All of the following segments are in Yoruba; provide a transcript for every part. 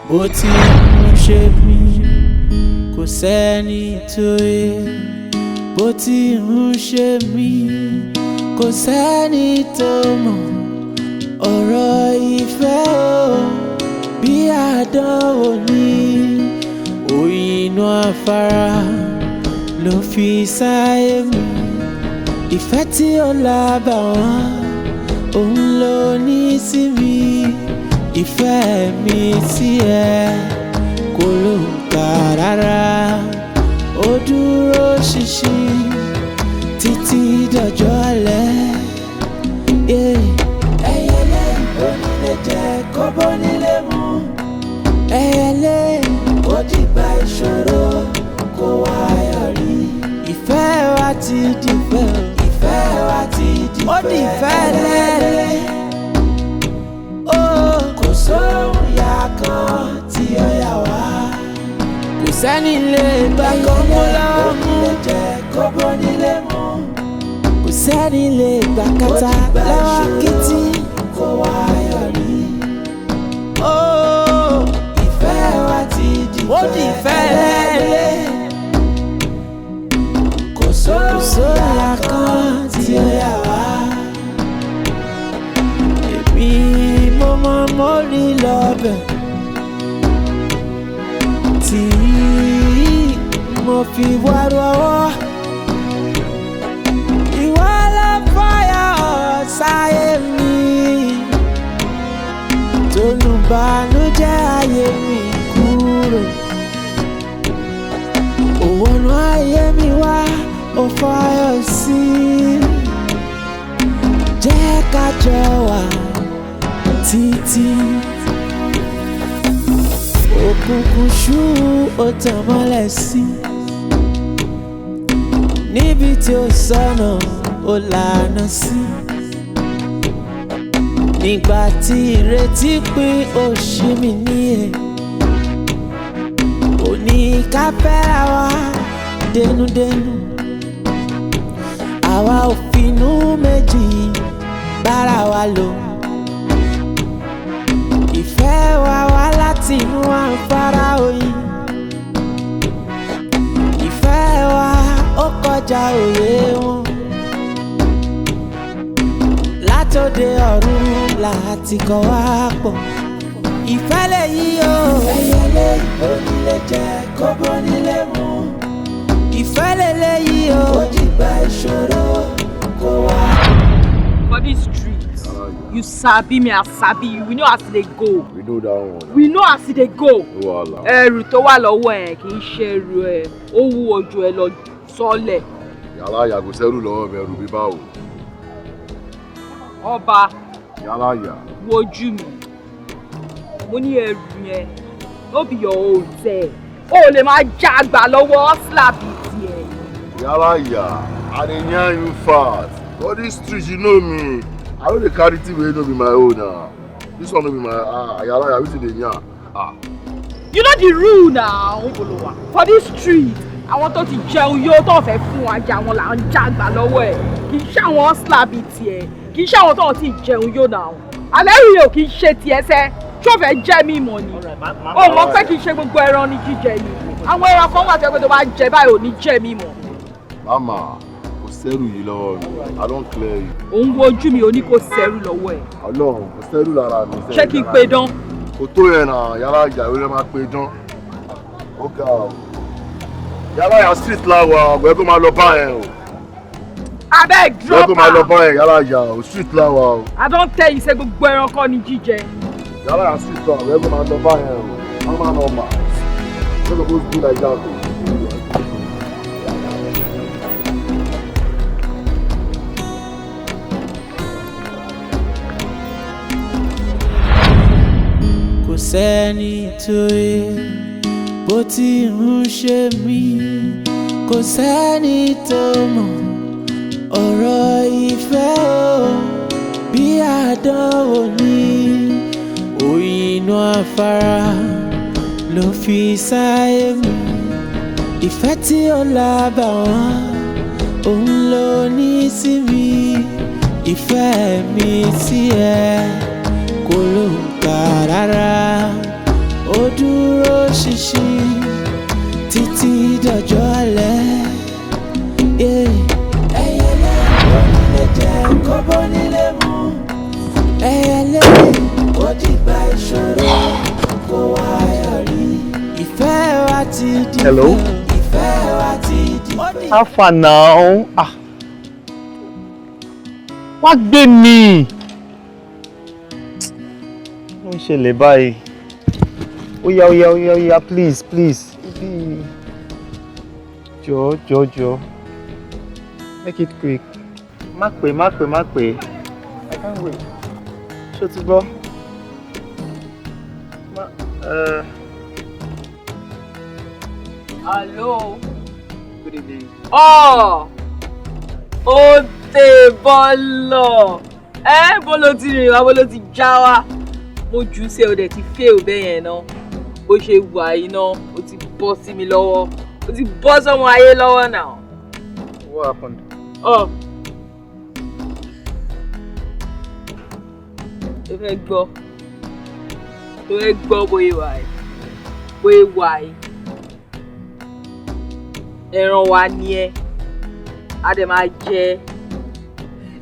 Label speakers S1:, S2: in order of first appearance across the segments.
S1: bó ti ń ṣe mí kò sẹ́ni tó yẹ, bó ti ń ṣe mí kò sẹ́ni tó mọ̀. Ọ̀rọ̀ ìfẹ́ o bí àdánwò ni, òyìnbó afárá ló fi sáyé mi. Ìfẹ́ tí ó lábàwọ́n òun ló ní sí mi. Ìfẹ́ mi sí ẹ kò ló ń kà rárá, ó dúró ṣinṣin títí dọjọ́ alẹ́. Ẹyẹlé onílé jẹ kó bónílé mu, ẹyẹlé ó dìgbà ìṣòro kó wá yọrí. Ìfẹ́ wa ti dìfẹ́ o, ìfẹ́ wa ti dìfẹ́, ó dìfẹ́ lẹ́lẹ́. Kò sóhun ìyá kan tí ó yà wá, kò sẹ́ni lè gbà kó mú lọ́wọ́ mú, onílé jẹ kó bónílé mu, kò sẹ́ni lè gbà kàtà lọ́wọ́ kìtì kó wá yọrí. Ìfẹ́ wa ti dìfẹ́, ó dìfẹ́ lẹ́lẹ́. Kò sóhun ìyá kan tí ó yà wá. Èmi mo rí lọ́bẹ̀ tí mo fi wá rọwọ́. Ìwọ ló fọyọ̀ sáyé mi, tolùbánújẹ́ ayé mi kúrò. Òwònú ayé mi wá, ó fọyọ̀ sí. Jẹ́ ká jọ wà títí. Òkùnkùn ṣú ó tàn mọ́lẹ̀ sí, níbi tí ó sọnà ó lànà sí. Nígbà tí ìrètí pín ó ṣí mi níyè, ó ní ká fẹ́ra wa dénúdénú. Àwa ò finú méjì bára wa lò. Ìfẹ́ wa wá láti inú Afara oyin. Ìfẹ́ wa ó kọjá òye wọn. Látòde ọ̀run láti kọ́ wá pọ̀. Ìfẹ́ lè yí o. Ẹyẹlé onílé jẹ kó bónílé mu. Ìfẹ́ lè lè yí o. Ó dìgbà ìṣòro kó wá.
S2: For this street, you sabi me, I sabi you. We know as they go.
S3: We know that one.
S2: We know as they go.
S3: Wàhálà.
S2: Ẹrù tó wà lọ́wọ́ ẹ̀ kì í ṣe ẹrù ẹ̀. Ó wúwo ju ẹ lọ sọ́lẹ̀.
S3: Yàrá yàgò sẹ́rù lọ́wọ́ mi, ẹrù mi báwo.
S2: Ọba.
S3: Yàrá yà.
S2: Wojú mi. Mo ní ẹrù yẹn. No be your own tẹ̀. O lè máa já àgbà lọ́wọ́ slap tiẹ̀.
S3: Yàrá yà. I dey yarn you fast. For this street, you know me. I no dey carry thing wey no be my own na. This one no be my yàrá yà, wetin dey yarn?
S2: You know the rule now. For this street, àwọn tó ti jẹun yóò tó fẹ́ fún ajá wọn là ń jágbà lọ́wọ́ ẹ̀. Kì í ṣe àwọn slabby tiẹ̀, kì í ṣe àwọn tó ti jẹun yóò náà. Alẹ́ rí o kì í ṣe tiẹ̀ sẹ́, tó fẹ́ jẹ́ mí mọ̀ ni. O mọ̀ pé kì í ṣe gbogbo ẹran ní jíjẹ ni. Àwọn ẹran kan wà tó bá jẹ báyìí ò ní jẹ́ mí mọ̀.
S3: Mama, kò sẹ́rù yìí lọ́wọ́ mi. I don clear you.
S2: Òun wojú mi ò ní kò sẹ́rù lọ́wọ́ ẹ̀.
S3: Ọlọ́run, kò sẹ́rù lára mi.
S2: Ṣé kí n pe dán?
S3: Kò tó yẹn náà, yàrá ìjà ìwé máa pe dán. Ó ga o. Yàrá yà street láwa, ọ̀gbẹ́ kó máa lọ bá yẹn o.
S2: Abeg drop am.
S3: Ọ̀gbẹ́ kó máa lọ bá yẹn yàrá ìjà o, street láwa o.
S2: I don tell you say gbogbo ẹran kọ́ ni jíjẹ.
S3: Yàrá yà street láwa, ọ̀gbẹ́ kó máa lọ bá yẹn o. Wọ́n máa nọ mà. Wọ́n suppose do like that o.
S1: Kò sẹ́ni tó yẹ, bó ti ń ṣe mí kò sẹ́ni tó mọ̀. Ọ̀rọ̀ ìfẹ́ o bí àdánwò ni, òyìnbó Afara ló fi sáyé mi. Ìfẹ́ tí ó lábàwọ́n òun ló ní sí mi. Ìfẹ́ mi sí ẹ kò ló ń kà rárá, ó dúró ṣinṣin títí dọjọ́ alẹ́. Ẹyẹlé onílé jẹ kó bónílé mú. Ẹyẹlé ó dìgbà ìṣòro kó wá yọrí. Ìfẹ́ wa ti di
S4: Hello?
S1: Ìfẹ́ wa ti di
S4: Afara now. Wá gbé mi. Ó ń ṣẹlẹ̀ báyìí. Oya, please. Jọ̀ọ́. Make it quick. Má pè. I can't wait. Ṣó ti gbọ́?
S2: Hello.
S4: Good evening.
S2: Odetola. Bolo ti rìn wá, bolo ti já wá. Mo jù ú sí ẹ, o dẹ̀ ti fail bẹ́ẹ̀ yẹn náà. Bó ṣe wà yìí náà, o ti bọ́ sí mi lọ́wọ́. O ti bọ́ sọ́mọ ayé lọ́wọ́ náà.
S4: What happened?
S2: O fẹ́ gbọ́ bóyá wà yìí. Ẹran wa ni ẹ́, a dẹ̀ máa jẹ.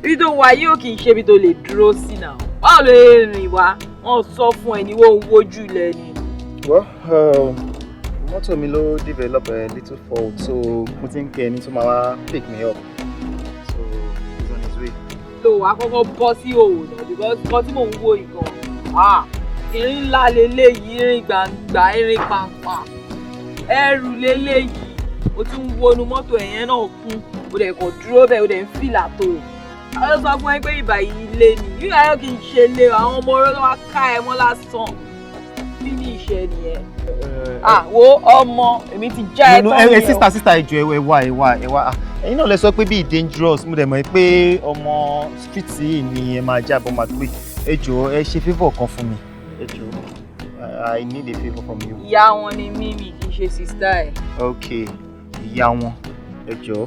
S2: Ibi tó wà yìí ò kì í ṣe ibi tó lè dúró sí náà. Báwo ló lè rìn wá? Wọ́n sọ fún ẹ ní wọ́n ń wojú ilẹ̀ ni.
S4: Well, mọ́tò mi ló develop a little fault, so mo ti ń pè ẹni tó máa wá pick me up. So he's on his way.
S2: Lò wá kọ́kọ́ bọ́ sí òwò náà because nǹkan tí mò ń wo ìgan. Irin ńlá leléyìí, irin gbàǹgbà, irin pàǹpà. Ẹrù leléyìí. O tún ń wọnú mọ́tò ẹ̀yẹn náà kún. O dẹ̀ kò dúró bẹ́ẹ̀, o dẹ̀ ń fìlà tó. Àwọn sọ fún ẹ pé ìbà yìí lé ni. Yíyá yóò kì í ṣe lé àwọn ọmọ oró tó wá ká ẹ mọ́ lásán. Bí ní ìṣe nìyẹn. Wo ọmọ èmi ti já ẹ tán nìyẹn.
S4: Sísá ìjọ ẹ wá. Ẹ̀yin náà lè sọ pé bí dangerous, mo dẹ̀ mọ̀ pé ọmọ street yìí ni ẹ máa jábọ̀ máa gbé. Ẹ jọ̀ọ́ ẹ ṣe favour kan fún mi. Ẹ jọ̀ọ́, I need a favour from you.
S2: Ìyá wọn ni mímì kì í ṣe sista ẹ.
S4: Okay, ìyá wọn. Ẹ jọ̀ọ́.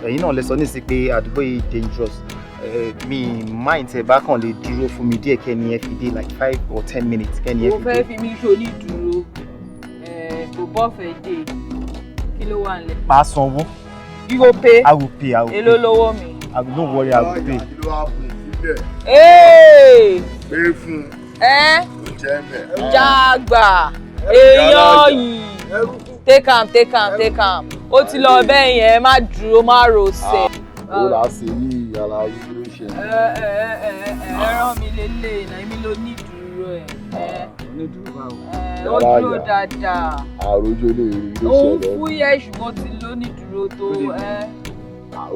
S4: Ẹ̀yin náà lè sọ nísìsiyìí pé àdúgbò yìí dangerous. Mi mind ẹ bá kàn lè dúró fún mi díẹ̀ kẹ́ni ẹ fi dé like 5 or 10 minutes kẹ́ni ẹ fi dé.
S2: Mo fẹ́ fi mí ṣoní dúró. Kò bọ́ fẹ́ dé. Kí ló wà nílẹ̀?
S4: Màá sanwó.
S2: You go pay?
S4: I will pay.
S2: Èló lówó mi?
S4: Don't worry, I will pay.
S3: Pay fún.
S2: Jágbà. Èèyàn yìí. Take am. Ó ti lọ bẹ́ẹ̀ yẹn, má dúró, má rọ̀ṣẹ̀.
S3: Ó là á ṣe yí ara yìí ló ṣe.
S2: Ẹran mi lélẹ̀ náà, èmi ló ní ìdúró ẹ̀.
S3: Onídùúró báwo?
S2: Ó dúró dáadáa.
S3: Àròjọ lè rí ló
S2: Òun
S3: ṣẹlẹ̀.
S2: fúyẹ́ ṣùgbọ́n ti ló ní ìdúró tó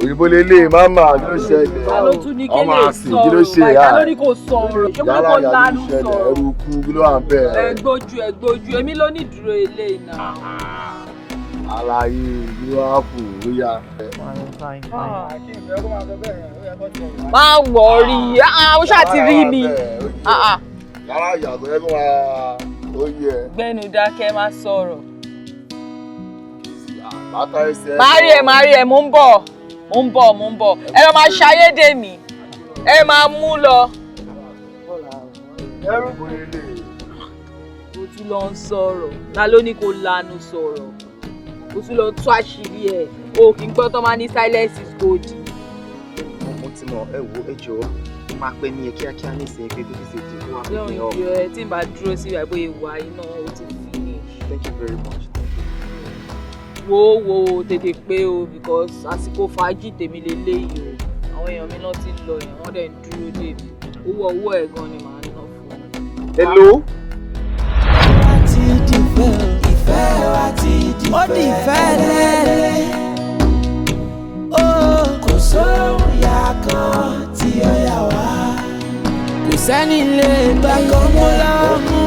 S3: Òyìnbó lélẹ̀ máma kí ló ṣẹlẹ̀?
S2: Ta ló tún ní kí lè
S3: kí ló ṣe
S2: sọ̀rọ̀?
S3: yá?
S2: Ta ló ní kò sọ̀rọ̀? Ṣé mo ní kò lánú sọ̀rọ̀?
S3: Ẹrù kú kí ló wà ń bẹ̀?
S2: Ẹgbójú, èmi ló ní ìdúró eléyìí náà.
S3: Àlàyé ìlú àpò ló yá.
S4: Fine.
S2: Má wọ̀ọ́rí, ó ṣáà ti rí mi.
S3: Yàrá ìyàgò ẹ kó máa ó yẹ.
S2: Gbẹ́nu dákẹ́, má sọ̀rọ̀.
S3: Bàtà ẹsẹ̀.
S2: Má rí ẹ, mò ń bọ̀. Ẹ lọ máa ṣayédè mi. Ẹ máa mú lọ.
S3: Ẹrù kò lè.
S2: O tún lọ ń sọ̀rọ̀. Ta ló ní kó lanu sọ̀rọ̀? O tún lọ tú àṣírí ẹ̀. O kì í gbọ́ tó máa ní silence is gold.
S4: Mo ti mọ̀, ẹ wo ẹ jọ̀ọ́, máa pẹ́ ní ẹ kíákíá ní ìsìn ẹgbẹ́ tó ti ṣe ètò ìwà
S2: Lọ́run
S4: pípẹ́
S2: ìjọ ẹ tí n bá dúró sí ìwà ìbòye wà iná o ti finish.
S4: Thank you very much.
S2: Wo tètè pé o because àsìkò fàájì tèmi lélẹ́yìí o. Àwọn èèyàn mi náà ti ń lọ yẹn, wọ́n dẹ̀ ń dúró dè mí. Owó ẹ̀ gan ni màá ná fún un.
S4: Hello?
S1: Ìfẹ́ wa ti di fẹ́. Ó di fẹ́ lẹ́lẹ́. Kò sóhun ìyá kan tí ó yà wá. Kò sẹ́ni lè gbà kó mú lọ́mú.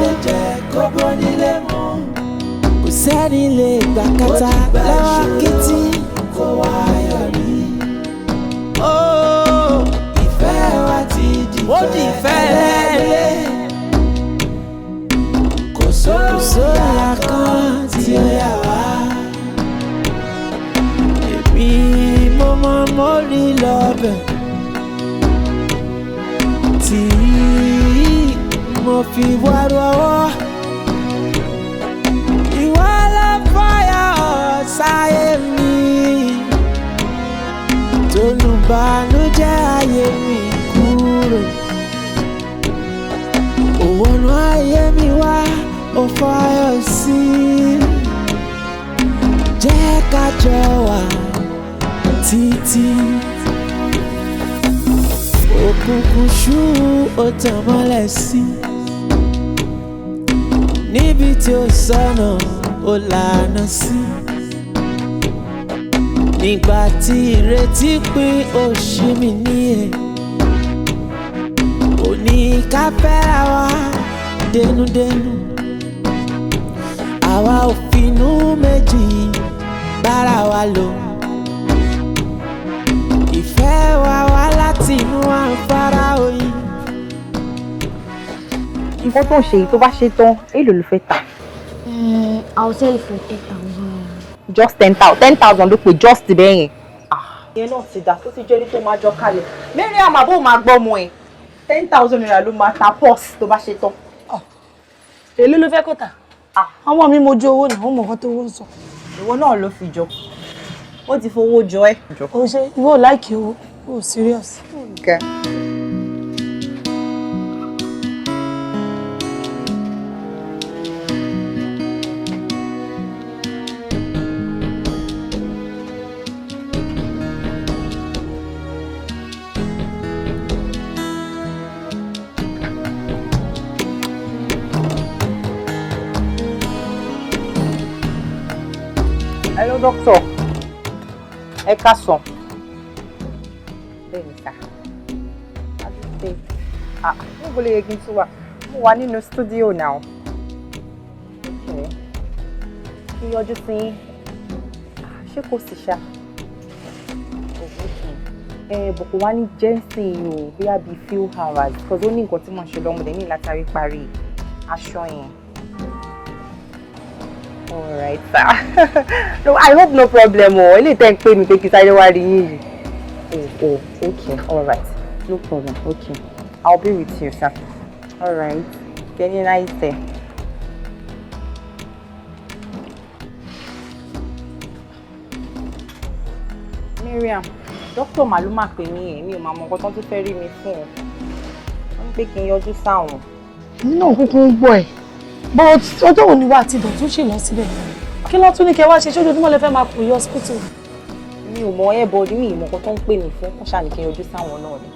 S1: Kó bó nílé mú. Kò sẹ́ni lè gbà kàtà lọ́wọ́ kìtì. Kó wá yọrí. Ìfẹ́ wa ti di fẹ́. Ó di fẹ́ lẹ́lẹ́. Kò sóhun ìyá kan tí ó yà wá. Èmi mo rí lọ́bẹ̀ tí mo fi wá rọwọ́. fọyọ̀ sí jẹ́ ká jọ wà títí òkùnkùn ṣú ó tàn mọ́lẹ̀ sí níbi tí ó sọnà ó lànà sí nígbà tí ìrètí pín ó ṣí mi níyè òní ká fẹ́ra wa dénúdénú àwa ò finú méjì bára wa lò ìfẹ́ wa wá láti inú Afara oyin.
S5: nǹkan tó ń ṣe yìí tó bá ṣe tán èlò ló fẹ́ tà.
S6: I'll sell it for 10,000.
S5: Just 10,000 ló pé just bẹ́ẹ̀ yẹn.
S2: ìyẹn náà ti dà tó ti jẹ́ ní tó máa jọ kalẹ̀ Mariam àbó máa gbọ́ ọmọ ẹ̀ 10,000 naira ló máa ta pọ́s tó bá ṣe tán.
S6: Èló ló fẹ́ kó tà? Ọmọ mi mojú owó náà, ó mọ̀ nǹkan tó wọ́n sọ.
S2: ìwọ náà ló fi jọ ó ti fowó jọ ẹ́.
S6: Ó ṣe ìwọ ò láìkì owó, ó serious.
S5: Okay. Hello, doctor. Ẹ káàsán. Bẹ́ẹ̀ni sá. Adúgbò. Níbo lè yẹ kí n tún wà? Mo wà nínú stúdíò náà. Okay. Kí yọjú sí yín. Ṣé kò sí ṣá? Bọ̀kọ̀ wá ní jẹ́ǹsì o, bóyá bíi few hours because ó ní nǹkan tí mo ń ṣe lọ́mọdé ní látàrí parí aṣọ yẹn. All right, sir. No, I hope no problem. Only time pay me take it I Oh, okay. All right. No problem. Okay. I'll be with you, sir. All right. Get a nice day. Mariam, Dr. Maluma pè mí mi ò máa mọ nǹkan tó tún fẹ́ rí mi fún ọ. Wọ́n ní pé kí n yọjú sáwọn.
S6: Èmi náà kúkú ń gbọ́ ẹ̀. But ọjọ́ wo ni wà àti ìdọ̀tún ṣì lọ síbẹ̀? Kí ló tún ní kẹ́ wá ṣe ṣójoojúmọ́ lẹ fẹ́ máa pè yọ hospital?
S5: Mi ò mọ airboard mi ìmọ̀ kan tó ń pè mí fún kọ́ṣà ní kí n yọjú sáwọn náà ni.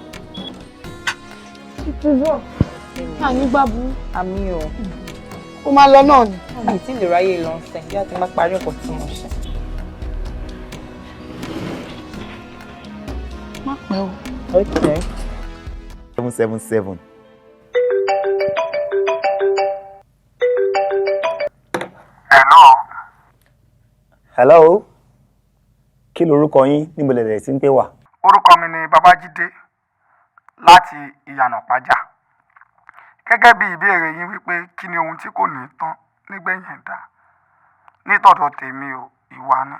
S6: Ìpínlẹ̀ àní gbàbú.
S5: Àmì o.
S6: Ó máa lọ náà ni.
S5: Mi ti lè ráyè lọ sẹ́ bí a ti máa parí nǹkan tí mo ṣe.
S6: Má pẹ́ o.
S5: Okay.
S4: 777. Hello. Kí lorúkọ yín níbo lẹ dẹ̀ tí ń pè wá?
S7: Orúkọ mi ni Babájídé láti Ìyànà Pàjá. Gẹ́gẹ́ bí ìbéèrè yín wípé kí ni ohun tí kò ní tán nígbẹ̀yìn ẹ̀dá. Nítọ̀dọ̀ tèmi o, ìwà ni.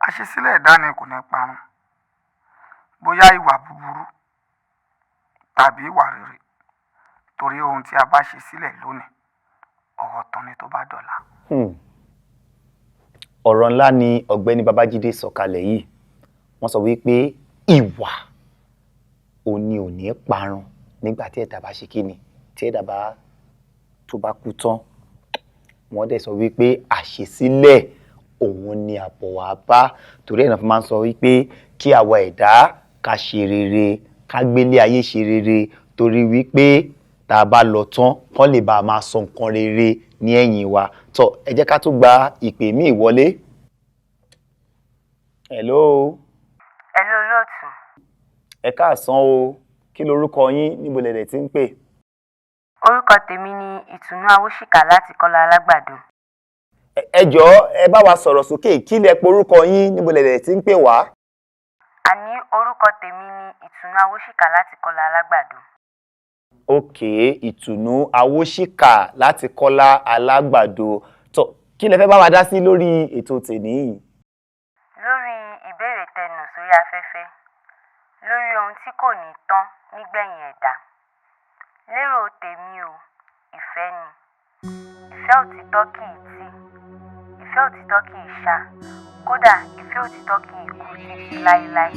S7: Àṣesílẹ̀ ẹ̀dá ni kò ní parun. Bóyá ìwà búburú tàbí ìwà rere. Torí ohun tí a bá ṣe sílẹ̀ lónìí, ọ̀rọ̀ tán ni tó bá dọ̀la.
S4: Ọ̀rọ̀ ńlá ni ọ̀gbẹ́ni Babájídé sọ̀kalẹ̀ yìí. Wọ́n sọ wípé ìwà òní ò ní parun nígbà tí ẹ̀dá bá ṣe kíni, tí ẹ̀dá bá tó bá kú tán. Wọ́n dẹ̀ sọ wípé àṣesílẹ̀ òun ni àbọ̀ wá bá. Torí ẹ̀ náà fi máa ń sọ wípé kí àwa ẹ̀dá ká ṣe rere, ká gbélé ayé ṣe rere, torí wípé tá a bá lọ tán kán lè bá a máa sọ nǹkan rere ní ẹ̀yìn wa. Tó ẹ jẹ́ ká tún gba ìpè míì wọlé. Hello.
S8: Hello olóòtú.
S4: Ẹ káàsán o. Kí lorúkọ yín níbo lẹ dẹ̀ tí ń pè?
S8: Orúkọ tèmi ni Ìtùnú Awóṣìkà láti Kọ́lá Alágbàdo.
S4: Ẹ jọ̀ọ́ ẹ bá wa sọ̀rọ̀ sókè. Kí lẹ porúkọ yín níbo lẹ dẹ̀ tí ń pè wá?
S8: Àní orúkọ tèmi ni Ìtùnú Awóṣìkà láti Kọ́lá Alágbàdo.
S4: Okay, Ìtùnú Awóṣìkà láti Kọ́lá Alágbàdo. Tó kí lẹ fẹ́ bá wa dá sí lórí ètò tèmi yìí?
S8: Lórí ìbéèrè tẹnu sórí afẹ́fẹ́, lórí ohun tí kò ní tán nígbẹ̀yìn ẹ̀dá. Lérò tèmi o, ìfẹ́ ni. Ìfẹ́ òtítọ́ kì í tí. Ìfẹ́ òtítọ́ kì í ṣá. Kódà ìfẹ́ òtítọ́ kì í kú títí láéláé.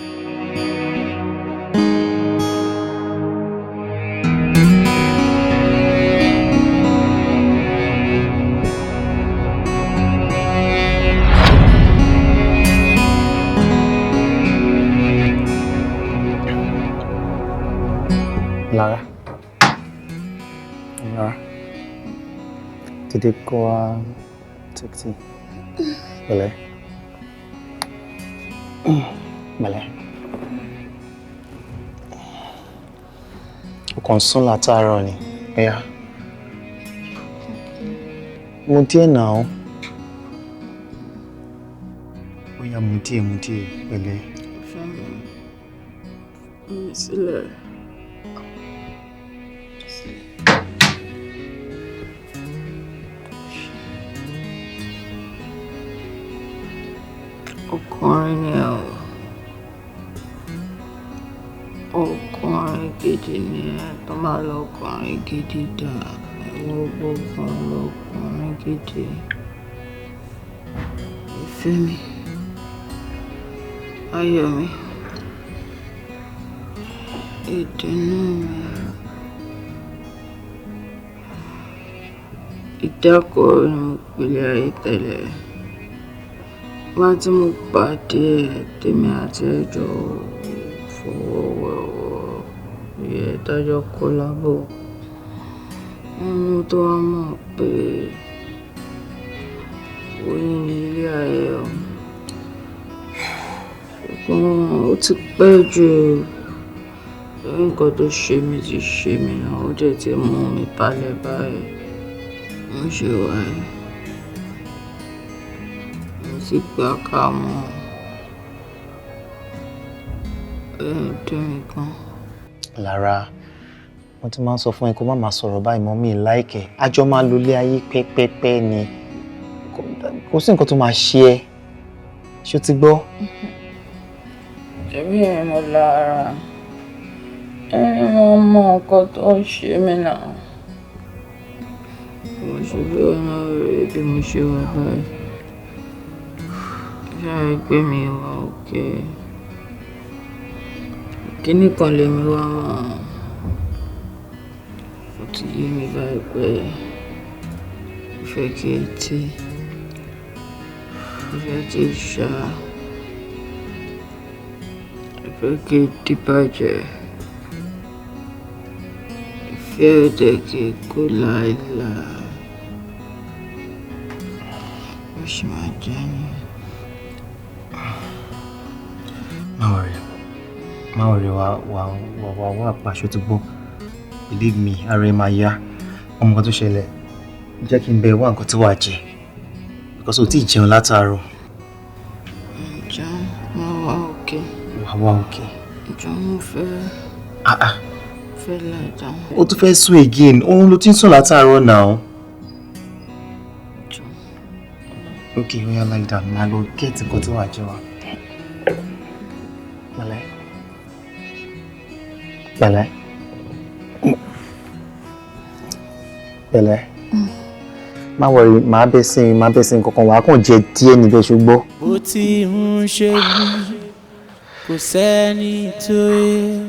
S4: Lara. Lara. Did it go taxi? Bele. Bele. O kàn sùn látàárọ̀ ni. Yeah. Mo díẹ̀ náà. Ó yá mo díẹ̀ pẹ̀lẹ́.
S2: Sílẹ̀. Ọkùnrin ni ẹ o. Ọkùnrin gidi ni ẹ tó máa lọ ọkùnrin gidi dà. Ẹ̀wọ̀n gbogbo ọkùnrin gidi. Ìfẹ́ mi. Ayọ̀ mi. Ìdùnnú mi. Ìdákọ̀ ni mo pèlè ayé tẹ́lẹ̀. Wá tí mo pàdé tèmi àti ẹjọ́ fọwọ́wọ́wọ́ yẹ dájọ́ kọ́lábò. Ẹnu tó wá mọ̀ pé oyin ní ilé ayé o. Ṣùgbọ́n ó ti pẹ́ jù. Nǹkan tó ṣe mí ti ṣe mí náà ó dẹ̀ ti mú mi balẹ̀ báyìí. Mo ṣe wà ẹ́. Mo ti gbà ká mọ́. Dùn mí gan.
S4: Lara, mo ti máa ń sọ fún ẹ kó má máa sọ̀rọ̀ báyìí mọ́ mi láìkẹ́. Àjọ máa lo ilé ayé pẹ́pẹ́pẹ́ ni. Kò sí nǹkan tó máa ṣe ẹ́. Ṣé o ti gbọ́?
S2: Èmi ẹ̀ mọ̀ Lara. Ẹni mo mọ nǹkan tó ń ṣe mí náà. Mo ṣe bí ọ̀nà rẹ̀ bí mo ṣe wà báyìí. Ṣé ẹ gbé mi wá òkè? Kíní kan lèmi wá mọ̀. Ó ti yé mi báyìí pé ìfẹ́ kí etí. Ìfẹ́ kí ṣá. Ìfẹ́ kí dìbàjẹ́. Ìfẹ́ òde kí kú láìláì. Ó ṣì máa jẹ́ ni.
S4: Má worry, wà pàṣẹ tó gbọ́. Believe me, ara ẹ máa yá. Ọmọ kan tó ṣẹlẹ̀, jẹ́ kí n bẹ wá nǹkan tí wàá jẹ. Because o ti jẹun látàárọ̀.
S2: Jẹun, máa wá òkè.
S4: Wà òkè.
S2: Jẹun mo fẹ́. Fẹ́ lie down.
S4: O tún fẹ́ sùn again. Òun ló ti ń sùn látàárọ̀ náà.
S2: Jẹun.
S4: Okay, ó yá lie down. Máa lọ get nǹkan tí wàá jẹ wá. Pẹ̀lẹ́. Má worry, máa bẹ́ sí nǹkankan wà kàn jẹ díẹ̀ níbẹ̀ ṣùgbọ́n.
S1: Bó ti ń ṣe mí kò sẹ́ni tó yẹ.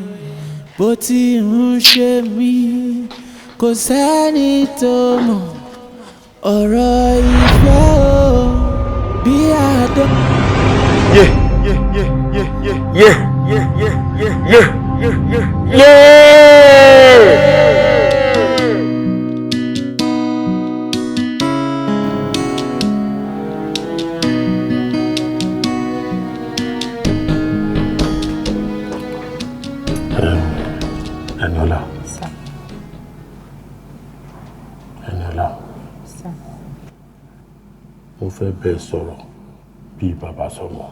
S1: Bó ti ń ṣe mí kò sẹ́ni tó mọ̀. Ọ̀rọ̀ ìfẹ́ o bí àdó.
S9: Eniola. Mo fẹ́ bẹ́ẹ̀ sọ̀rọ̀ bí bàbá sọmọ.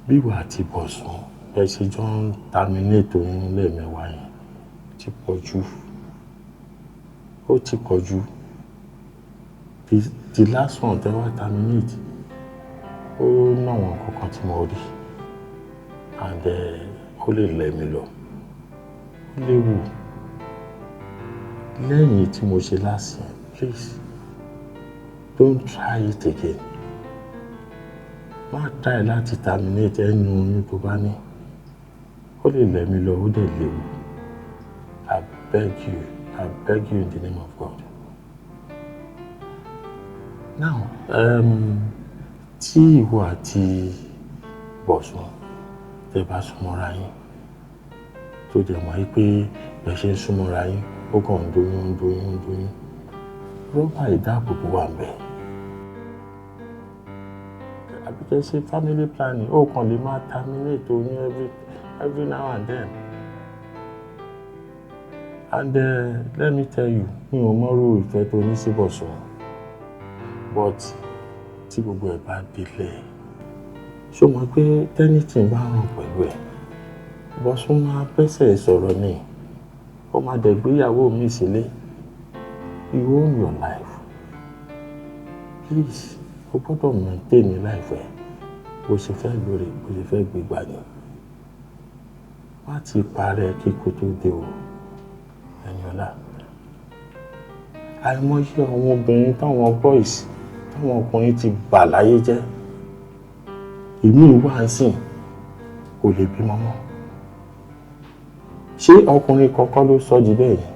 S9: Bí wà á ti bọ̀ sùn, ẹ ṣe jọ ń terminate oyún lẹ́ẹ̀mẹ́wàá yẹn ti pọ̀ jù. Ó ti pọ̀ jù. The last one tẹ́ wá terminate, ó náwọn kankan tí mo rí. And ó lè lẹ̀ mí lọ. Ó léwu. Lẹ́yìn tí mo ṣe last year, please don't try it again. Má try láti terminate ẹnu oyún tó bá ní. Ó lè lẹ̀ mí lọ, ó dẹ̀ léwu. I beg you in the name of God. Now, tí ìwọ àti Bọ̀sún tẹ́ bá súnmọ́ra yín, tó dẹ̀ mọ̀ pé bẹ́ẹ̀ ṣe ń súnmọ́ra yín ó kàn ń doyún rọ́bà ìdáàbòbò wà ń bẹ̀. Àbíkẹ́ ṣe family planning ó kàn lè máa terminate oyún every now and then. And let me tell you, mi ò mọ̀rú ìfẹ́ tó ní sí Bọ̀sún, but tí gbogbo ẹ̀ bá délẹ̀ ṣó mọ̀ pé tẹ́nìtì bá ràn pẹ̀lú ẹ̀ Bọ̀sún máa bẹ́sẹ̀ sọ̀rọ̀ ni ó máa dẹ̀ gbéyàwó mi sílé. You own your life. Please, o gbọ́dọ̀ maintain life ẹ̀ bó ṣe fẹ́ lórí bó ṣe fẹ́ gbégbá ni. Má ti parẹ́ kíkó tó dé o. Ẹniọlá, àìmọye àwọn obìnrin táwọn boys táwọn ọkùnrin ti bà láyé jẹ́ èmi wá ń sìn kò lè bímọ mọ́. Ṣé ọkùnrin kankan ló sọ di bẹ́ẹ̀ yẹn?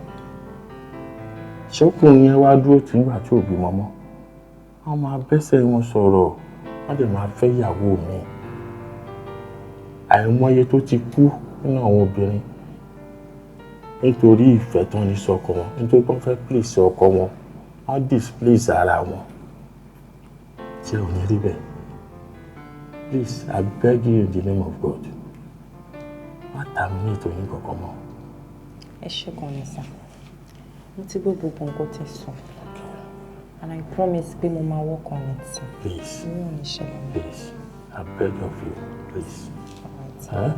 S9: Ṣé ọkùnrin yẹn wá dúró tí ìgbà tí ò bímọ mọ́? Wọ́n máa bẹ́sẹ̀ wọn sọ̀rọ̀ wọ́n dẹ̀ máa fẹ́ ìyàwó mi. Àìmọye tó ti kú nínú àwọn obìnrin nítorí ìfẹ́ tán ní sọ́kọ wọn, nítorí wọ́n fẹ́ please ọkọ wọn, wọ́n displace ara wọn. Ṣé ò ní rí bẹ́ẹ̀? Please, I beg you in the name of God. Má terminate oyún kankan mọ́.
S5: Ẹ ṣé gan ni sir. Mo ti gbọ́ gbogbo nǹkan tẹ́ sọ. And I promise pé mo máa work on it, sir.
S9: Please.
S5: Mi ò ní ṣe lọ.
S9: Please, I beg of you, please.
S5: All right.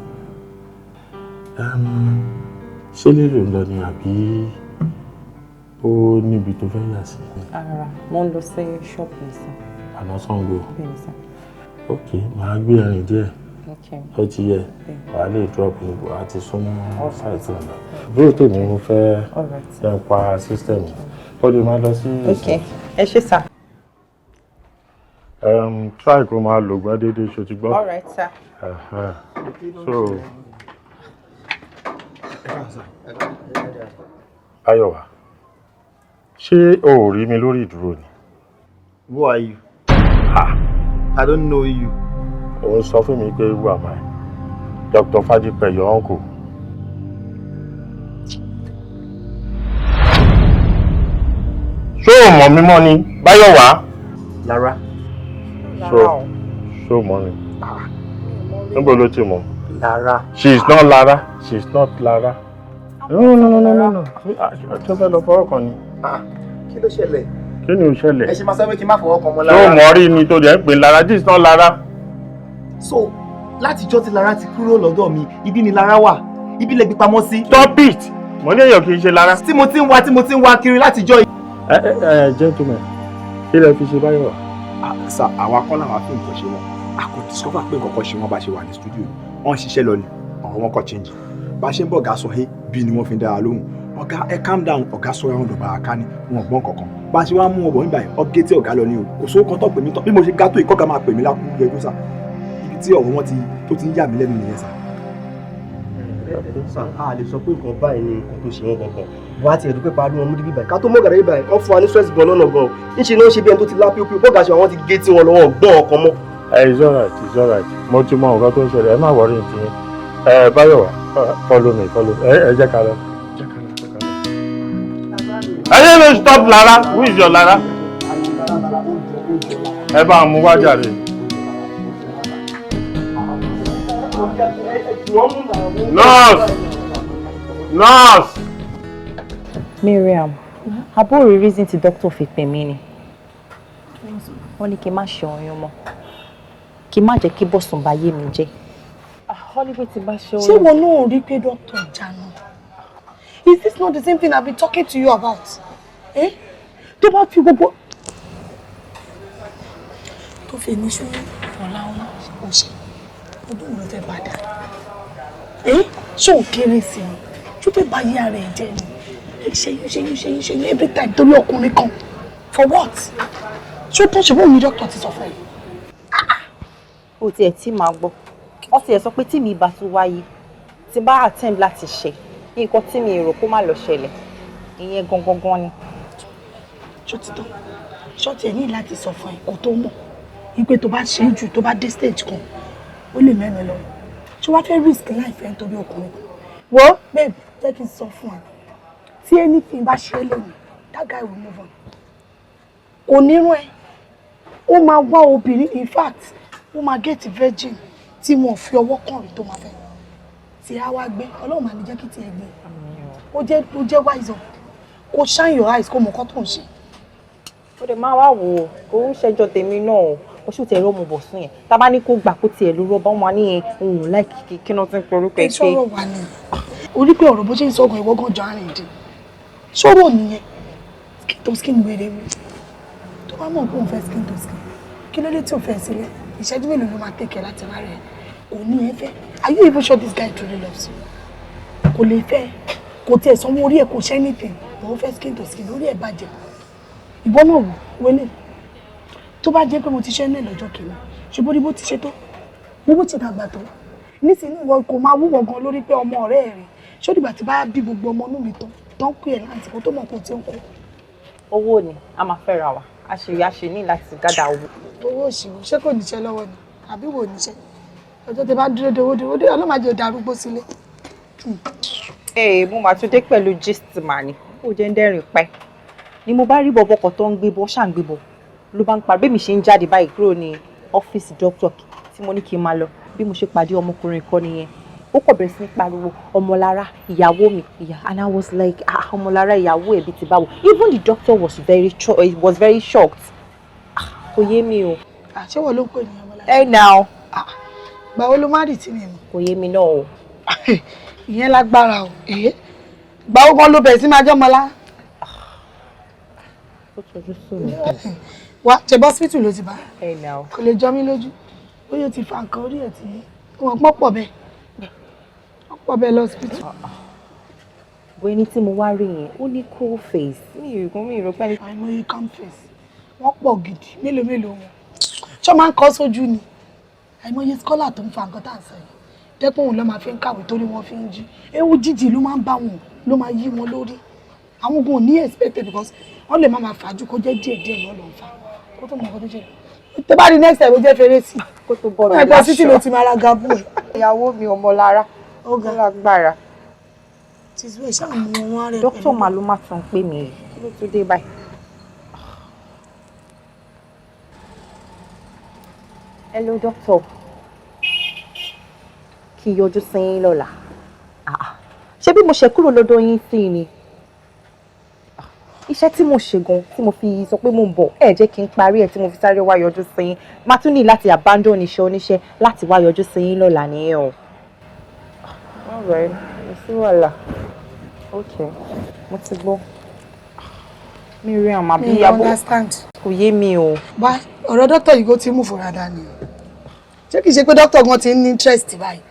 S9: Ṣé lílò ń lọ ni àbí ó níbi tó fẹ́ yà sí?
S5: Ara, mo ń lọ sí ṣọ́ọ̀bù ní sir.
S9: Àná Ṣàngó.
S5: Bẹ́ẹ̀ ni sir.
S9: Ok, màá gbé ẹrin díẹ̀.
S5: Okay.
S9: Ó ti yẹ, wàá lè drop níbo àti súnmọ́ ṣáìtì ọ̀nà. Bóyá tèmi mo fẹ́ jẹ́ pa system. Ó lè máa lọ sí.
S5: Ok, ẹ ṣé sir.
S9: Try kó máa lò gbá déédéé ṣó ti gbọ́.
S5: All right sir.
S9: So. Ayọ̀wá, ṣé o ò rí mi lórí ìdúró ni?
S4: Who are you? I don't know you.
S9: Òun sọ fún mi pé who am I? Dr. Fadipe, your uncle. Ṣé o mọ̀ mí mọ́ ni? Báyọ̀wá?
S4: Lara.
S9: Ṣé o mọ̀ ni? Níbo ló ti mọ̀?
S4: Lara.
S9: She is not Lara. She is not Lara. No. Tó fẹ́ lọ fọwọ́ kan ni.
S4: Kí ló ṣẹlẹ̀?
S9: Kí ni ó ṣẹlẹ̀?
S4: Ẹ ṣe máa sọ pé kí n má fọwọ́ kan mọ́
S9: Ṣé
S4: Lara.
S9: o mọ̀ rí ni tó jẹ́ pé Lara? This is not Lara.
S4: So, látijọ́ tí Lara ti kúrò lọ́dọ̀ mi, ibi ni Lara wà. Ibi lẹ gbé pamọ́ sí.
S9: Stop it! Mo ní èèyàn kì í ṣe Lara.
S4: Tí mo ti ń wá kiri látijọ́ yìí.
S9: Gentleman, kí lẹ fi ṣe Báyọ̀wá?
S10: Sir, àwa kọ́ làwọn fi nǹkan ṣe wọn. A kò discover pé nǹkan kan ṣe wọn bá ṣe wà ní studio. Wọ́n ń ṣiṣẹ́ lọ ni, ọ̀rọ̀ wọn kò change. Bá ṣe ń bọ̀ ọ̀gá sọ hey bí ni wọ́n fi ń dára lóhùn. Ọ̀gá ẹ calm down, ọ̀gá sọ ẹran lọ́ba àká ni wọn gbọ́n kankan. Bá ṣe wá mú wọn bọ̀ nígbà yẹn, ọ̀gẹ́ tí ọ̀gá lọ ni o. Kò sówó kan tó pè mí tán. Bí mo ṣe gátó ìkọ́gà máa pè mí lákú ẹjọ́ sà. Ibi tí ọ̀rọ̀ wọn tó ti ń yà mí lẹ́nu nìyẹn sà.
S11: A lè sọ pé nǹkan báyìí ni nǹkan tó ṣe wọn gangan. Wọ́n á ti ẹ̀dùn pé parí wọn mú díbí báyìí. Ká tó mọ́ gàdá yìí báyìí, wọ́n fún wa ní stress gan lọ́nà gan. Níṣe ni wọ́n ṣe bí ẹni tó ti lá pípí. Bọ́ọ̀gà ṣe àwọn ti gé tí wọn lọ́wọ́ gbọ́n ọkàn mọ́.
S9: It's alright. Mo ti mọ nǹkan tó ń ṣẹlẹ̀, ẹ má worry ti yín. Báyọ̀wá, follow me. Ẹ jẹ́ ká lọ. Ẹ yé stop Lara. Who is your Lara? Ẹ bá mú wá jàre. Nurse.
S5: Miriam, àbúrò reason tí doctor fi pè mí ni. Wọ́n ní kí n má ṣe oyún mọ́. Kí n má jẹ́ kí Bọ̀sùn bá yé mi jẹ́. Holiday ti bá ṣe oyún.
S6: Ṣé wọn náà rí pé doctor jáná? Is this not the same thing I've been talking to you about? Tó bá fi gbogbo tó fi ní ṣúrí ọ̀la wọn ò ṣe ọdún ló fẹ́ padà. Ṣé ò kéré sí i? Ṣé fẹ́ bá yé ara ẹ̀ jẹ́ ni? Ṣeyún every time torí ọkùnrin kan. For what? Ṣé tó ṣe fún mi doctor ti sọ fún ẹ?
S5: O tiẹ̀ tí màá gbọ́. Wọ́n tiẹ̀ sọ pé tí mi bá tún wáyé, tí bá attempt láti ṣe, nǹkan tí mi rò kó má lọ ṣẹlẹ̀. Ìyẹn gangan ni.
S6: Ṣó ti tán? Ṣó tiẹ̀ ní láti sọ fún ẹ kó tó mọ̀. Wípé tó bá ṣe é jù tó bá dé stage kan, ó lè mẹ́rin lọ. Ṣé wàá fẹ́ risk life ẹ nítorí ọkùnrin kan? Wo, babe, jẹ́ kí n sọ fún ẹ. Tí anything bá ṣe lónìí, that guy will move on. Kò nírú ẹ. Ó máa wá obìnrin, in fact, ó máa get virgin tí wọ́n fi ọwọ́ kàn rí tó máa fẹ́. Tí a wá gbé, Ọlọ́run máa ní jẹ́ kí tí ẹ gbé. Ó jẹ́ wise up. Kó shine your eyes kó mọ̀ nǹkan tó ń ṣe.
S5: Ó dẹ̀ máa wá wò ó, kò ń ṣẹjọ́ tèmi náà. Ó ṣù tẹ̀rọ ọmọ bọ̀ sún yẹn. Tá a bá ní kó gbà kó tiẹ̀ ló rọ́bà wọn ní òun láìkí kí náà ti ń porúkọ ẹ̀ pé.
S6: Ìṣòro wà ní. Orí pé ọ̀rọ̀ bó ṣe ń sọ̀gàn ìwọ́gàn jọ àárín ìdí. Ṣòro nìyẹn. Skin to skin wèrè mi. Tó bá mọ̀ pé òun fẹ́ skin to skin. Kí ló dé tí ò fẹ́ sílẹ̀? Ìṣẹ́jú mélòó ló máa tẹ̀kẹ̀ láti má rẹ̀? Kò ní ẹ fẹ́. Are you even sure this guy truly loves you? Kò lè fẹ́. Kò tiẹ̀ sanwó orí ẹ̀ kò ṣe anything. Òun fẹ́ skin to skin orí ẹ̀ bàjẹ́. Ìwọ náà wò wẹ́lẹ̀. Tó bá jẹ́ pé mo ti ṣe ní lọ́jọ́ kìíní ṣùgbọ́n ní bó ti ṣe tó bó ti dàgbà tó nísìnyí ìwọ kò máa wúwọ̀ gan lórí pé ọmọ ọ̀rẹ́ rẹ̀ ṣó dìgbà tí bá bí gbogbo ọmọ inú mi tán pé ẹ̀ láti kó tó mọ̀ pé tí ó ń kó.
S5: Owó ni a máa fẹ́ ra wa a ṣe ní láti gádà owó.
S6: Owó òṣìwò ṣé kò níṣẹ́ lọ́wọ́ ni àbí wò níṣẹ́ ọjọ́ tẹ bá dúró de owó dé ọlọ́màjẹ́ darúgbó sílé.
S5: Mo máa tún dé pẹ̀lú gist mà ní ó jẹ́ ń dẹ́rìn pẹ́ ni mo bá rí bọ̀bọ̀kọ̀ tó ń gbé bọ́ ṣà ń gbé bọ̀ ló bá ń parí bí mi ṣe ń jáde báyìí kúrò ní ọ́fíìsì dókítà tí mo ní kí n máa lọ bí mo ṣe pàdé ọmọkùnrin kan nìyẹn ó kọ̀ bẹ̀rẹ̀ sí ní pariwo Ọmọlára ìyàwó mi and I was like Ọmọlára ìyàwó ẹ̀bí ti báwo even the doctor was very shocked kò yé mi o.
S6: Ṣé wọ́n ló ń pè ní Ọmọlára.
S5: Now.
S6: Gbàwo ló má rì tí mi mọ̀.
S5: Kò yé mi náà o.
S6: Ìyẹn lágbára o gbàwo kan ló bẹ̀rẹ̀ sí máa jẹ́ Ọmọlára.
S5: Ó tọ́jú sómi.
S6: Wá ṣe hospital ló ti bá.
S5: Now.
S6: Kò lè jọ mí lójú bóyá o ti fa nǹkan orí ẹ̀ tí wọ́n pọ̀ bẹ́ẹ̀ pọ̀ bẹ́ẹ̀ lọ́sibítù.
S5: Bó ẹni tí mo wá rí yẹn ó ní cool face mi ìrò pẹ́.
S6: àìmọye calm face wọ́n pọ̀ gidi mélòó wọn ṣọ́ máa ń kọ́ sójú ni àìmọye scholar tó ń fa nǹkan tá à ń sọ yìí dẹ́pọ̀ òun ló máa fi ń kàwé torí wọ́n fi ń jí ewu jíjì ló máa ń bá wọn ló máa yí wọn lórí àwọn ogun ò ní expected because wọ́n lè má máa fàájú kó jẹ́ díẹ̀ lọ́ọ́ fà kó tó mọ̀ nǹkan tó ṣe tó bá di next time ó jẹ́ fèrè sí
S5: kó tó bọ́ mi
S6: láṣọ ẹ̀gbọ́n títí ló ti máa ra gabu ẹ̀.
S5: Ìyàwó mi Ọmọlára ó lágbára.
S6: tìṣú ẹ̀ ṣáà mú wọn rẹ̀ pẹ̀lú.
S5: Dókítà máa ló máa tún pè mí kí ló tún dé báyìí. Hello doctor kí n yọjú sí yín lọ́la ṣé bí mo ṣe kúrò lọ́dọ̀ yín sí ni iṣẹ́ tí mo ṣe gan tí mo fi sọ pé mo ń bọ̀ ẹ jẹ́ kí n parí ẹ̀ tí mo fi sáré wá yọjú sí yín máa tún ní láti abandon iṣẹ́ oníṣẹ́ láti wá yọjú sí yín lọ́la nìyẹn o. Alright, mo sí wàhálà okay mo ti gbọ́ mi rí àwọn àbí ìyàbọ̀ kò yé mi o.
S6: bá ọ̀rọ̀ dókítà yìí kò tí mú fúnra dání ṣé kìí ṣe pé dókítà gan ti ní interest báyìí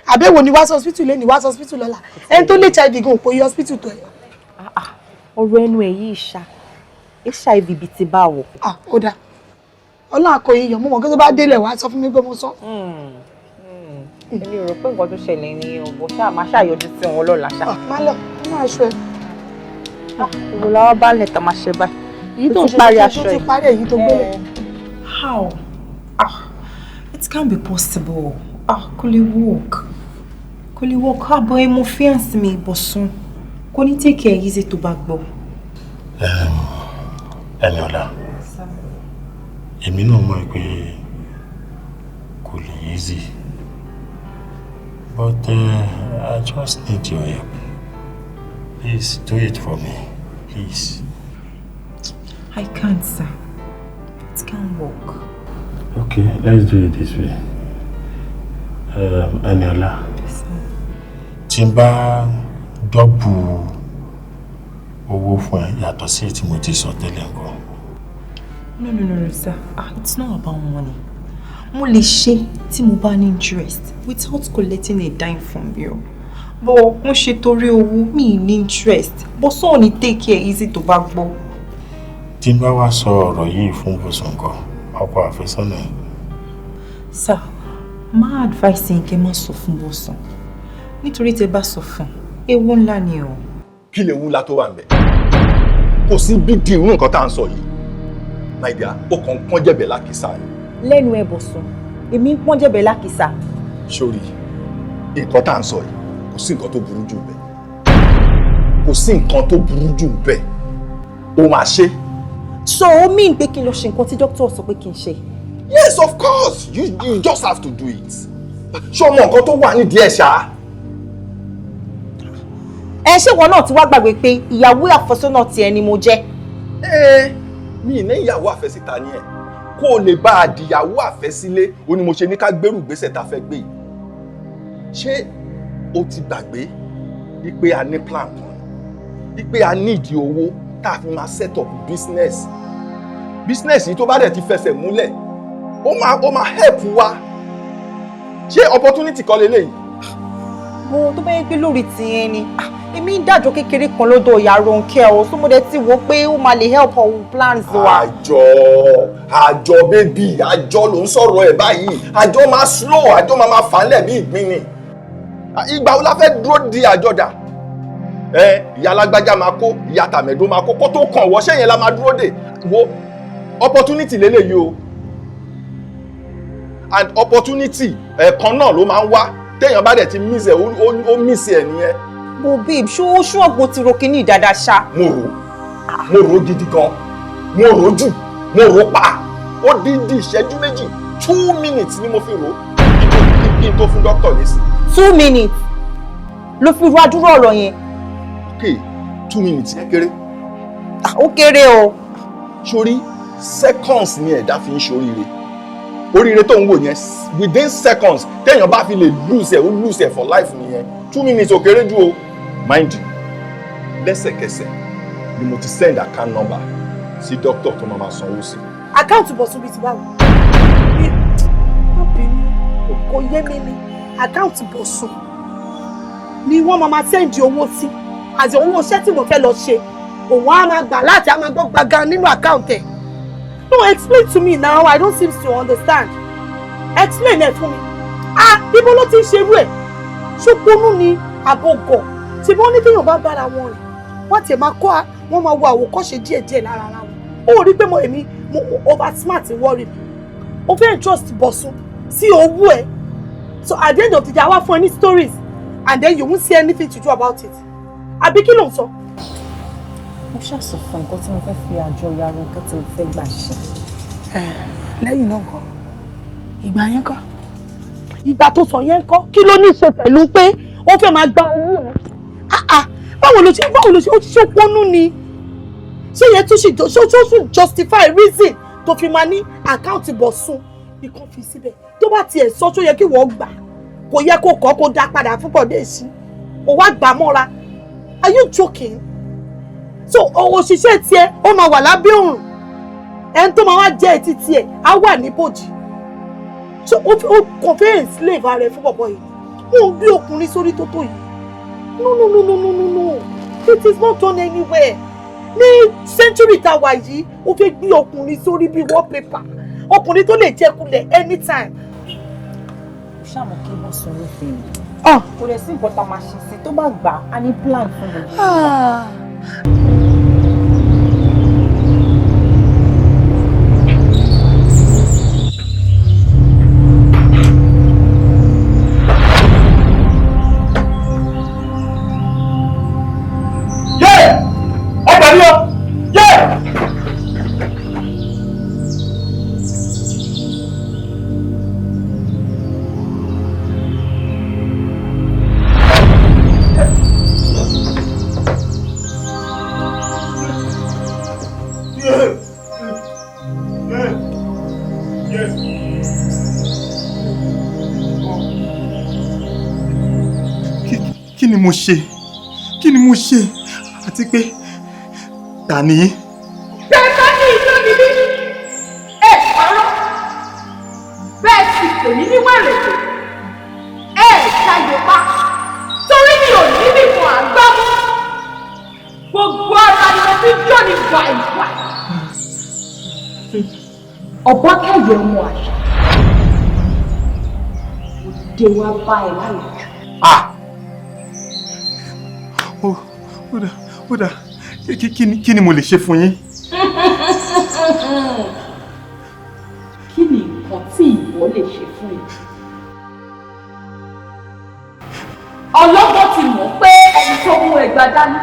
S6: àbẹ̀wò ni wá sí hospital lé ní wá sí hospital lọ́la ẹni tó lè HIV gan òpó yí hospital tó ẹ̀.
S5: ọ̀rọ̀ ẹnu ẹ̀ yìí HIV bíi ti báwo.
S6: ó dáa ọlọ́run àkọyé yọ̀ mọ́ wọn kí tó bá délẹ̀ wá sọ fún mi pé mo sọ.
S5: èmi ò rò pé nǹkan tó ṣẹlẹ̀ ní ọ̀bọ̀ ṣáà máa ṣàyọjú sí wọn lọ́la ṣá.
S6: má lọ nínú aṣọ ẹ.
S5: ìwọ làwọn bá lẹ̀ tá máa ṣe báyìí.
S6: èyí tó ń ṣe tó ti parí èyí tó gbélé.
S12: How? It can't be possible. Kò lè work. Kò lè work. Àbọ̀ ẹ mo fiance mi Bọ̀sún. Kò ní take care easy tó bá gbọ́.
S9: Ẹniọlá. Èmi náà mọ̀ pé kò lè easy. But I just need your help. Please do it for me. Please.
S12: I can't, sir. It can't work.
S9: Okay, let's do it this way. Ẹniọlá. Tí n bá dọ́bù owó fún ẹ yàtọ̀ sí tí mo ti sọ tẹ́lẹ̀ nǹkan.
S12: No, sir. It's not about money. Mo lè ṣe tí mo bá ní interest without collecting a dime from you. But mo ṣe torí owó mi ní interest. But so ni take care easy tó bá gbọ́.
S9: Tí n bá wá sọ ọ̀rọ̀ yìí fún Bọ̀sún kan, ọkọ àfẹ́sọ́nà ẹ̀.
S12: Sir, my advice yín kẹ́ má sọ fún Bọ̀sún. Nítorí tẹ́ bá sọ fún, ewu ńlá ni o.
S10: Kí lè wú ńlá tó wà ńbẹ̀? Kò sí big deal nínú nǹkan tá à ń sọ yìí. My dear, ó kàn ń pọ́n jẹ̀bẹ̀ lákìsà ni.
S5: Lẹ́nu ẹ̀ Bọ̀sún èmi ń pọ́n jẹ̀bẹ̀ lákìsà.
S10: Sórí nǹkan tá à ń sọ yìí kò sí nǹkan tó burú jù bẹ́ẹ̀. Kò sí nǹkan tó burú jù bẹ́ẹ̀. Ó máa ṣe.
S12: So ó mean pé kí n lọ ṣe nǹkan tí doctor sọ pé kí n ṣe?
S10: Yes, of course. You just have to do it. Ṣé o mọ nǹkan tó wà nídìí ẹ̀ ṣá?
S12: Ṣé ìwọ náà ti wá gbàgbé pé ìyàwó àfẹ́sọ́nà tiẹ̀ ni mo jẹ́?
S10: Mi ní ìyàwó àfẹ́síta ni ẹ̀. Kó o lè bá a dìyàwó àfẹ́sílé, ó ní mo ṣe ní ká gbérù ìgbésẹ̀ tá a fẹ́ gbé yìí. Ṣé o ti gbàgbé wípé a ní plan kan? Wípé a ní ìdí owó tá a fi máa set up business. Business yìí tó bá dẹ̀ ti fẹsẹ̀ múlẹ̀, ó máa help wa. Ṣé opportunity kan lélẹ́yìí?
S12: Mo tó bá yẹ pé lórí tìyẹn ni. Èmi ń dájọ́ kékeré kan lọ́dọ̀ ìyá Ronke o, so mo dẹ̀ ti wò pé ó máa lè help our plans wa.
S10: Àjọ bébì, àjọ ló ń sọ̀rọ̀ ẹ̀ báyìí. Àjọ máa slow, àjọ máa fà á lẹ̀ bí ìgbín ni. Ìgbà wo la fẹ́ dúró di àjọ dà? Ìyá alágbájá máa kó, ìyá tàmẹ̀dó máa kó, kó tó kàn wọ́ ṣẹ́yìn la máa dúró dè. Wo opportunity lélẹ́yìí o. And opportunity ẹ̀ẹ̀kan náà ló máa ń wá. Téèyàn bá dẹ̀ ti miss ẹ̀, ó miss ẹ̀ nìyẹn.
S12: Bo babe, ṣó ọ̀gbọ́n ti ro kíní dáadáa ṣá.
S10: Mo rò gidi gan. Mo rò jù, mo rò pa. Ó dídí ìṣẹ́jú méjì, 2 minutes ni mo fi rò. Kí n tó fún dókítà lésì.
S12: 2 minutes ló fi ro adúrò ọ̀rọ̀ yẹn.
S10: Okay, 2 minutes yẹn kéré.
S12: Ó kéré o.
S10: Sórí seconds ni ẹ̀dá fi ń ṣoríire. Oríire tó ń wò yẹn within seconds téèyàn bá fi lè lose ẹ̀, ó lose ẹ̀ for life nìyẹn. 2 minutes ò kéré jù o. Mind you, lẹ́sẹ̀kẹsẹ̀ ni mo ti send account number sí doctor tó máa sanwó sí.
S6: Àkáǹtì Bọ̀sún bíi ti báwo? Kò yé mi ni. Àkáǹtì Bọ̀sún ni wọ́n máa sẹ́ǹdì owó sí. Àti owó iṣẹ́ tí mo fẹ́ lọ ṣe. Òun á máa gbà láti á máa gbọ́ gbàgán nínú àkáǹtì ẹ̀. No, explain to me now. I don't seem to understand. Explain ẹ̀ fún mi. Ibo ló ti ń ṣerú ẹ̀? Ṣùgbọ́n ní àbọ̀gọ̀ tí wọ́n ní téèyàn bá bára wọn rìn wọ́n ti máa kọ́ wọ́n máa wo àwòkọ́ṣe díẹ̀díẹ̀ lára ara wọn. Ó rí pé mo over smart worry mi. O fẹ́ trust Bọ̀sún sí owó ẹ̀. So at the end of the day, I want funny stories and then you won't see anything to do about it. Àbí kí ló ń sọ?
S12: Mo ṣàṣọ fún nǹkan tí mo fẹ́ fi àjọ ìyá Ronke tí mo fẹ́ gbà ṣe.
S6: Lẹ́yìn náà kọ́ ìgbà yẹn kọ́ ìgbà tó sọ yẹn kọ́ kí ló ní í ṣe pẹ̀lú pé ó fẹ́ máa gba owó ẹ̀. Báwo ló ṣe ó ti ṣe pọ́nú ni? Ṣé yẹn tún ṣe justify reason tó fi máa ní àkáǹtì Bọ̀sún nìkan fi síbẹ̀ tó bá tiẹ̀ sọ tó yẹ kí wọ́n gbà kò yẹ kó kọ́ kó dá padà fún Bọ̀dé sí ó wá gbà mọ́ra. Are you joking? So òṣìṣẹ́ tiẹ̀ ó máa wà lábẹ́ òrùn ẹni tó máa wá jẹ́ etí tiẹ̀ á wà ní bòjì. So ó kàn fẹ́ enslave ara ẹ̀ fún bọ̀bọ̀ yìí. Ó ń gbé ọkùnrin sórí tó tó yìí. No. It is not done anywhere. Ní century tá wà yìí, ó fẹ́ gbé ọkùnrin sórí bí wallpaper. Ọkùnrin tó lè jẹ́ kulẹ̀ anytime.
S12: Ṣàmù kí wọ́n sọ ní fèmí. Kò lè sí nǹkan tá a máa ṣe sí tó bá gbà á ní plan fún mi.
S10: Kí ni mo ṣe àti pé ta ni?
S2: Bẹ́ẹ̀ ní ìjọ níbí ẹ parọ́ bẹ́ẹ̀ sì pè mí ní wẹ̀rẹ̀kẹ̀ ẹ ṣàyè pa torí mi ò níbi fún àgbámú gbogbo ara ni mo fi jọ ní gbàìgbà. Ọba kẹyẹ ọmọ àṣà òde wa bá ẹ lálejò.
S10: Ó dà, kí ni mo lè ṣe fún yín?
S2: Kí ni nǹkan tí ìwọ lè ṣe fún yín? Ọlọ́gbọ́n ti gba dání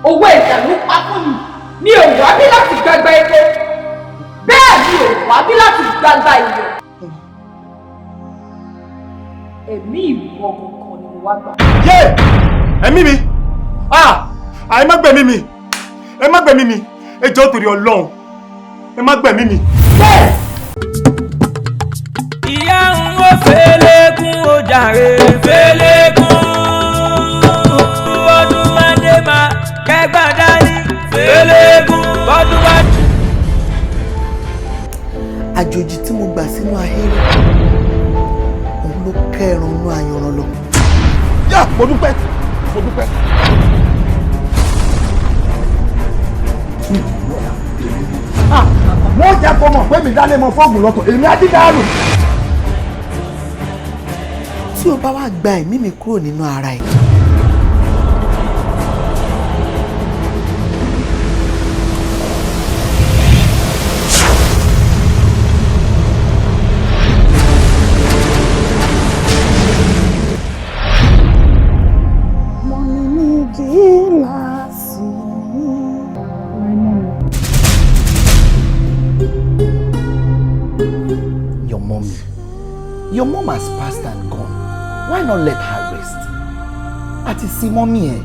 S2: owó ẹ̀jà ló pa fún mi ò wá bí láti gbagba epo bẹ́ẹ̀ mi ò wá bí láti gbagba iyọ̀ ẹ̀mí ìwọ kankan ni mo wá gbà.
S10: yé ẹ̀mí mi ẹ má gbẹ̀mí mi ẹ má gbẹ̀mí mi ẹ jọ̀ọ́ torí Ọlọ́run ẹ má gbẹ̀mí mi.
S1: ìyá ń wo fẹ́lẹ́kùn ó jàre fẹ́lẹ́kùn bọ́dún máa dé máa kẹgbà dání fẹ́lẹ́kùn bọ́dún máa.
S13: àjòjì tí mo gbà sínú ahéré òun ló kẹrùn inú ayanran lọ.
S3: yá mo dúpẹ́ mo dúpẹ́. wọ́n jẹ́ kó mọ̀ pé mi dálé mọ fọ́ọ̀mù lọ́tọ̀ èmi á dídá rù.
S13: tí o bá wá gba ẹ̀mí mi kúrò nínú ara ẹ̀. Your mom has passed and gone. Why not let her rest? Àti sí mọ́mí ẹ̀.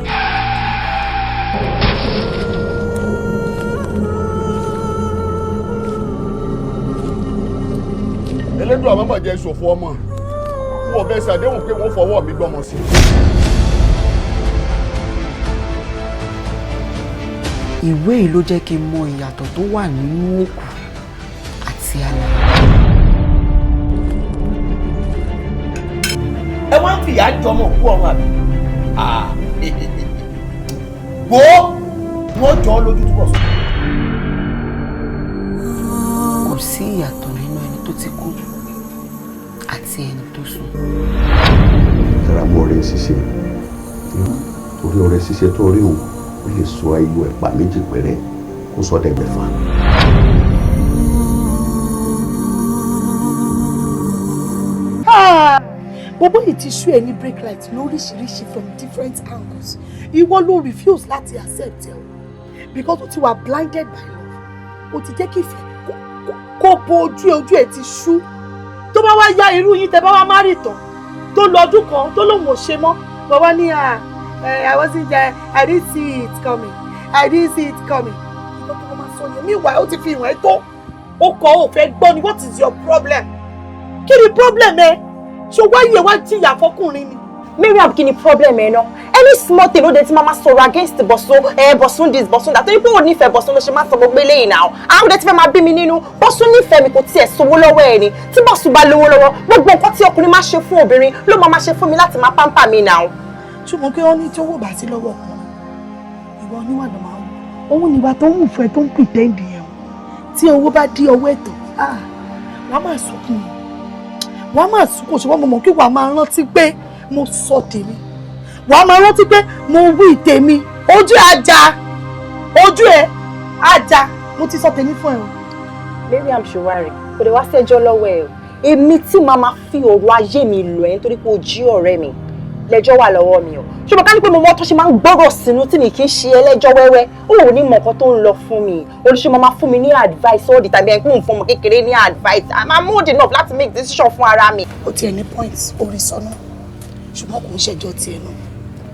S3: Elédùn àmọ́mọ́ jẹ́ ìṣòfò ọmọ. Wọ́n bẹ́ẹ̀ ṣàdéhùn pé wọ́n fọwọ́ mi gbọ́mọ sí.
S13: Ìwé yìí ló jẹ́ kí n mọ ìyàtọ̀ tó wà nínú òkú àti àlàyé.
S11: ẹ wá ń fìyà jọmọ òkú ọ̀run àbí wo wọ́n jọ ọ́ lójú túbọ̀ sọ.
S13: Kò sí ìyàtọ̀ nínú ẹni tó ti kú àti ẹni tó sùn.
S14: Tẹ̀ra mọ́ ọ̀rẹ́ ṣíṣe torí ọ̀rẹ́ ṣíṣe tó rí òun ó lè sọ ayọ̀ ẹ̀pà méjì péré kó sọ dẹ̀gbẹ̀fà.
S6: Bọ́bọ́ yìí ti ṣú ẹ ní brake light lóríṣiríṣi from different angles. Ìwọ ló refuse láti accept ẹ o because o ti wà blinded by love. O ti jẹ́ kí ìfẹ́ kó bo ojú ẹ ti ṣú. Tó bá wá yá irú yín tẹ́ bá wá marry tán tó lọ́dún kan tó lóun ò ṣe mọ́ bàbá ní I wasn't there, I didn't see it coming, I didn't see it coming. Ìwọ tó máa sọ yẹn meanwhile ó ti fi ìwọ̀n ẹ tó o kọ́ ò fẹ́ gbọ́ ni what is your problem? Kí ni problem ẹ? So why you want to your fọkùnrin ni?
S5: Miriam, kí ni problem ẹ náà? Any small thing ló dé tí mama sọ̀rọ̀ against Bọ̀sún this Bọ̀sún that. Torí pé ò nífẹ̀ẹ́ Bọ̀sún ló ṣe máa sọ gbogbo eléyìí náà. Àwọn ọ̀dẹ́ tí fẹ́ máa bí mi nínú. Bọ̀sún nífẹ̀ẹ́ mi kò tiẹ̀ sówó lọ́wọ́ ẹ̀ ni. Tí Bọ̀sún bá lówó lọ́wọ́, gbogbo nǹkan tí ọkùnrin máa ṣe fún obìnrin ló máa ṣe fún mi láti máa pamper mi náà.
S6: Ṣùgbọ́n kí wọ́n ní tí owó bá sí lọ́wọ́ kan. Ìwọ níwà ló máa ń wù. Òun níwà tó ń wù fún ẹ tó ń pretend yẹn o. Tí owó bá dí ọwọ́ ẹ̀tọ́, wàá máa sunkún o. Wàá máa sunkún ṣùgbọ́n mo mọ̀ kí wàá máa rántí pé mo sọ tèmi. Wàá máa rántí pé mo wí tèmi. Ojú ẹ ajá mo ti sọ tèmi fún ẹ o.
S5: Miriam Ṣòwárì kò lè wá ṣẹjọ́ lọ́wọ́ ẹ o. Èmi tí màmá fi ọ̀rọ̀ ayé mi lọ ẹ̀ nítorí pé o jí ọ̀rẹ́ mi lẹ́jọ́ wà lọ́wọ́ mi o. Ṣùgbọ́n ká ní pé mo mọ́ tó ṣe máa ń gbọ́rọ̀ sínú tí mi kì í ṣe ẹlẹ́jọ́ wẹ́wẹ́ ó ò ní mọ̀ nǹkan tó ń lọ fún mi. Olùṣe máa fún mi ní advice all the time ẹni pé mo fún ọmọ kékeré ní advice. I'm old enough láti make decision fún ara mi.
S6: Ó tiẹ̀ ní points orí sọ́nà ṣùgbọ́n kò ń ṣẹjọ́ tiẹ̀ náà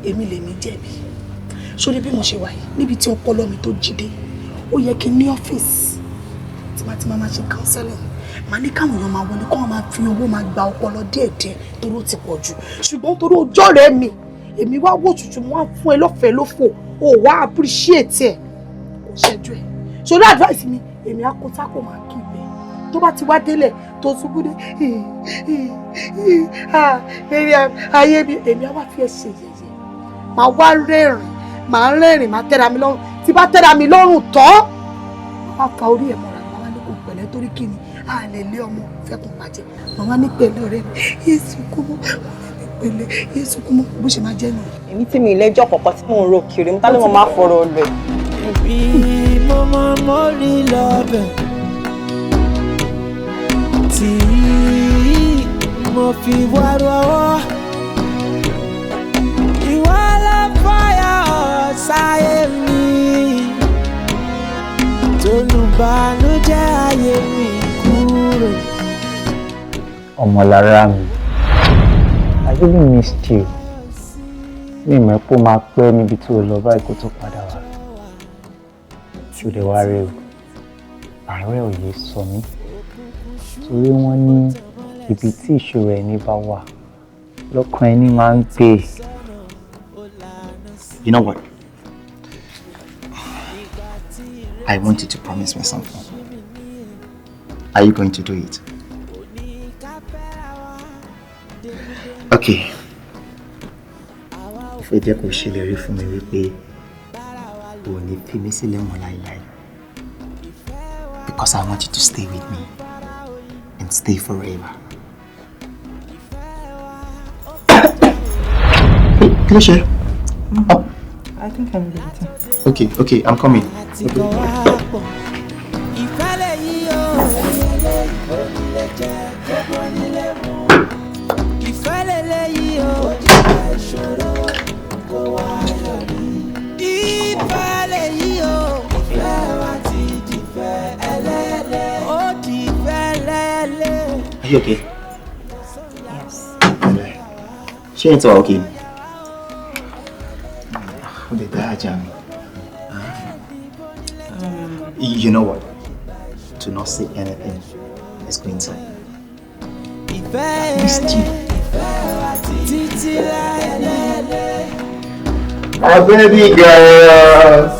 S6: èmi lèmi jẹ̀bi. Sórí bí mo ṣe wà yìí níbi tí ọpọlọ mi tó jí dé ó yẹ kí n ní ọ́fíìsì tí máa ṣe counseling. Màá ní káwọn èèyàn máa wọlé kó wọn máa fi owó máa gba ọpọlọ díẹ̀díẹ̀ torí ó ti pọ̀ jù ṣùgbọ́n torí ọjọ́ rẹ̀ mi èmi wá wò tútù mo wá fún ẹ lọ́fẹ̀ẹ́ lófò ó wá appreciate ẹ̀ kò ṣẹ́jú ẹ̀ sórí advice mi èmi á kó tákò máa kí ibẹ̀ tó bá ti wá délẹ̀ tó ṣubú dé ayé mi èmi á wá fi ẹ ṣe yẹ̀yẹ́ màá wá rẹ́rìn máa tẹ́ra mi lọ́rùn tí bá tẹ́ra mi lọ́rùn tán wá fa orí ẹ̀ mọ́ra màá wá ní kò pẹ̀lẹ́ torí kí ni a lè lé ọmọ fẹ́kùn bàjẹ́ màmá ní pẹ̀lẹ́ ọ̀rẹ́ mi yéésù kú mọ́ pẹ̀lẹ́ yéésù kú mọ́ bó ṣe máa jẹ́ nù.
S5: Èmi tí mi lẹ́jọ́ kọ̀ọ̀kan tí mò ń ro kiri mo tá ló máa fọ̀rọ̀ lọ.
S1: Bí mo máa mọ́rí lọ́bẹ̀ tí mo fi wá rọwọ́ ìwà lọ fáyà
S15: Ọmọlára mi, I really missed you. Mi mọ̀ pé ó máa pẹ́ níbi tó lọ báyìí kó tó padà wá. Tí ó lè wá rí o, àárẹ̀ ò lè sọ mí. Torí wọ́n ní ibi tí ìṣòro ẹni bá wà, lọ́kàn ẹni máa ń gbé.
S4: You know what? I want you to promise me something. Are you going to do it? Okay. Ìfẹ́ jẹ́ kó ṣèlérí fún mi wípé o ní fi mí sílẹ̀ mọ́ láíláí. Because I want you to stay with me and stay forever. Kí ló ṣe? Oh.
S12: I think I'm leaving.
S4: Okay, I'm coming. Are you okay?
S12: Yes.
S4: Ṣé ẹ ti wà okay? Ó lè dá ajá mi. You know what? To not say anything. Let's go inside. Missed you.
S3: My baby girl.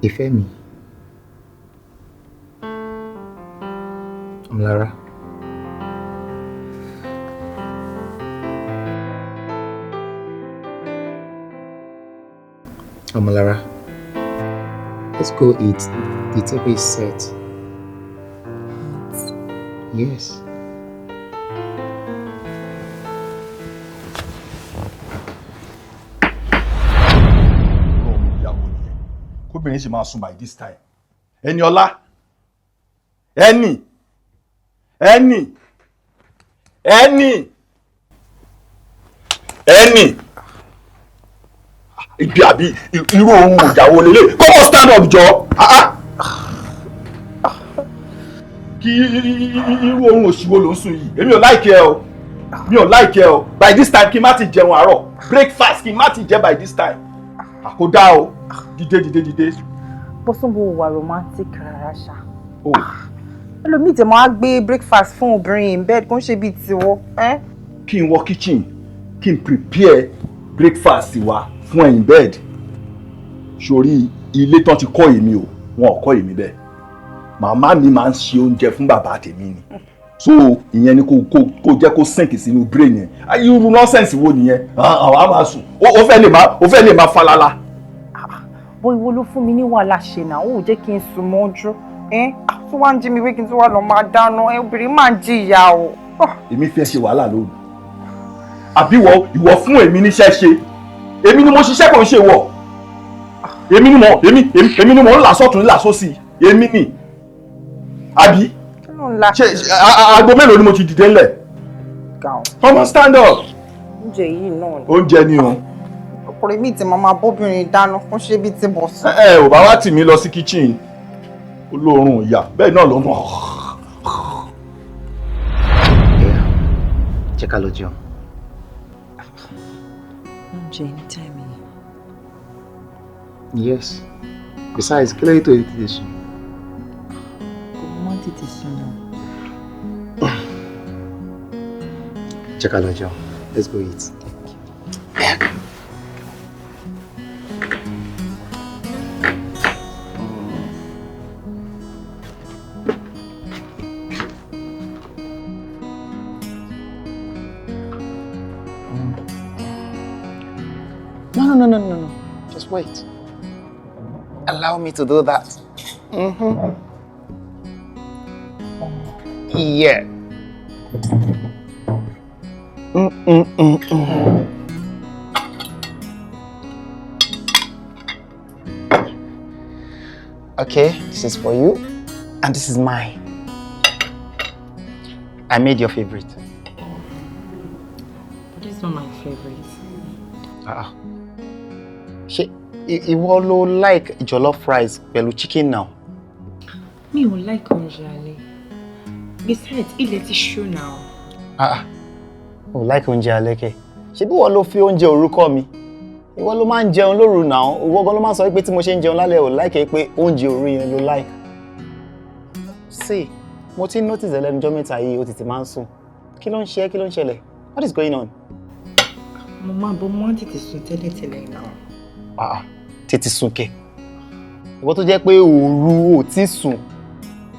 S4: Ìfẹ́ mi. Ọmọlára. Ọmọlára. Let's go eat. The table is set. Yes.
S10: Kóbìnrin ṣe máa sùn by this time. Ẹniọlá. Ẹni. Ibi àbí irú ohun ìjàwó lélẹ̀. Come on, stand up jọ. Kí irú ohun òṣìwò ló ń sùn yìí. Èmi ò like ẹ o. Mi ò like ẹ o. By this time kí n má ti jẹun àárọ̀. Breakfast kí n má ti jẹ by this time. Àkódá o. Dìde.
S5: Bọ́sùnbò wà romantic rárá ṣá. Ẹlòmíì tẹ̀ máa gbé breakfast fún obìnrin in bed kó ń ṣe bíi tiwọ́.
S10: Kí n wọ kitchen kí n prepare breakfast wa fún ẹ in bed. Sórí ilé tán ti kọ́ èmi o, wọn ò kọ́ èmi bẹ́ẹ̀. Màmá mi máa ń ṣe oúnjẹ fún bàbá tèmi ni. So ìyẹn ni kò jẹ́ kó sink sínú brain yẹn. Irú nonsense wo nìyẹn? Àwọn á máa sùn. Ó fẹ́ lè máa falala.
S5: Bó ìwọ ló fún mi ní wàhálà ṣe náà, ó jẹ́ kí n sùn mọ́jú. Tó wá ń jí mi wé kí n tó wá lọ máa dáná, obìnrin máa ń jìyà o.
S10: Èmi fẹ́ ṣe wàhálà lóru. Àbí ìwọ fún èmi níṣẹ́ ṣe. Èmi ni mo ṣiṣẹ́ kò ń ṣe wọ̀. Èmi ni mo ń là sọ́tún là sósì. Èmi ni. Àbí? Ṣé aago mélòó ni mo ti dìde ńlẹ̀? Come on, stand up.
S5: Oúnjẹ yìí náà ni.
S10: Oúnjẹ ni o.
S5: Ọkùnrin mi ti máa bóbìnrin dáná kó ṣe bí ti bọ̀ sí.
S10: Ò bá wá tì mí lọ sí kitchen. Olóòórùn ìyá bẹ́ẹ̀ náà ló ń bọ̀.
S4: Jẹ́ ká lọ jẹun.
S12: Oúnjẹ anytime
S4: yìí. Yes. Besides, kí ló yẹ tó yẹ tètè sùn?
S12: Kò mọ́ tètè sùn náà.
S4: Jẹ́ ká lọ jẹun. Let's go eat. No. Just wait. Allow me to do that. Yeah. Okay, this is for you, and this is mine. I made your favorite.
S12: This is not my favorite.
S4: Ìwọ ló like jollof rice pẹ̀lú chicken now.
S12: Mi ò like oúnjẹ alẹ́. Besides, ilẹ̀ ti ṣú now.
S4: O like oúnjẹ alẹ́ kẹ̀. Ṣé bí wọ́n ló fi oúnjẹ òru kọ́ mi? Ìwọ ló máa ń jẹun lóru now. Ìwọ gan ló máa ń sọ pé tí mo ṣe ń jẹun lálẹ́ ò like pé oúnjẹ òru yẹn ló like. See, mo ti notice ẹlẹ́nu ọjọ́ mẹ́ta yìí ó ti máa ń sùn. Kí ló ń ṣe? Kí ló ń ṣẹlẹ̀? What is going on?
S12: Mo máa ń tètè sùn tẹ́lẹ̀tẹ́lẹ̀ now.
S4: Tètè sùn kẹ̀. Ìwọ tó jẹ́ pé òru ò tí sùn.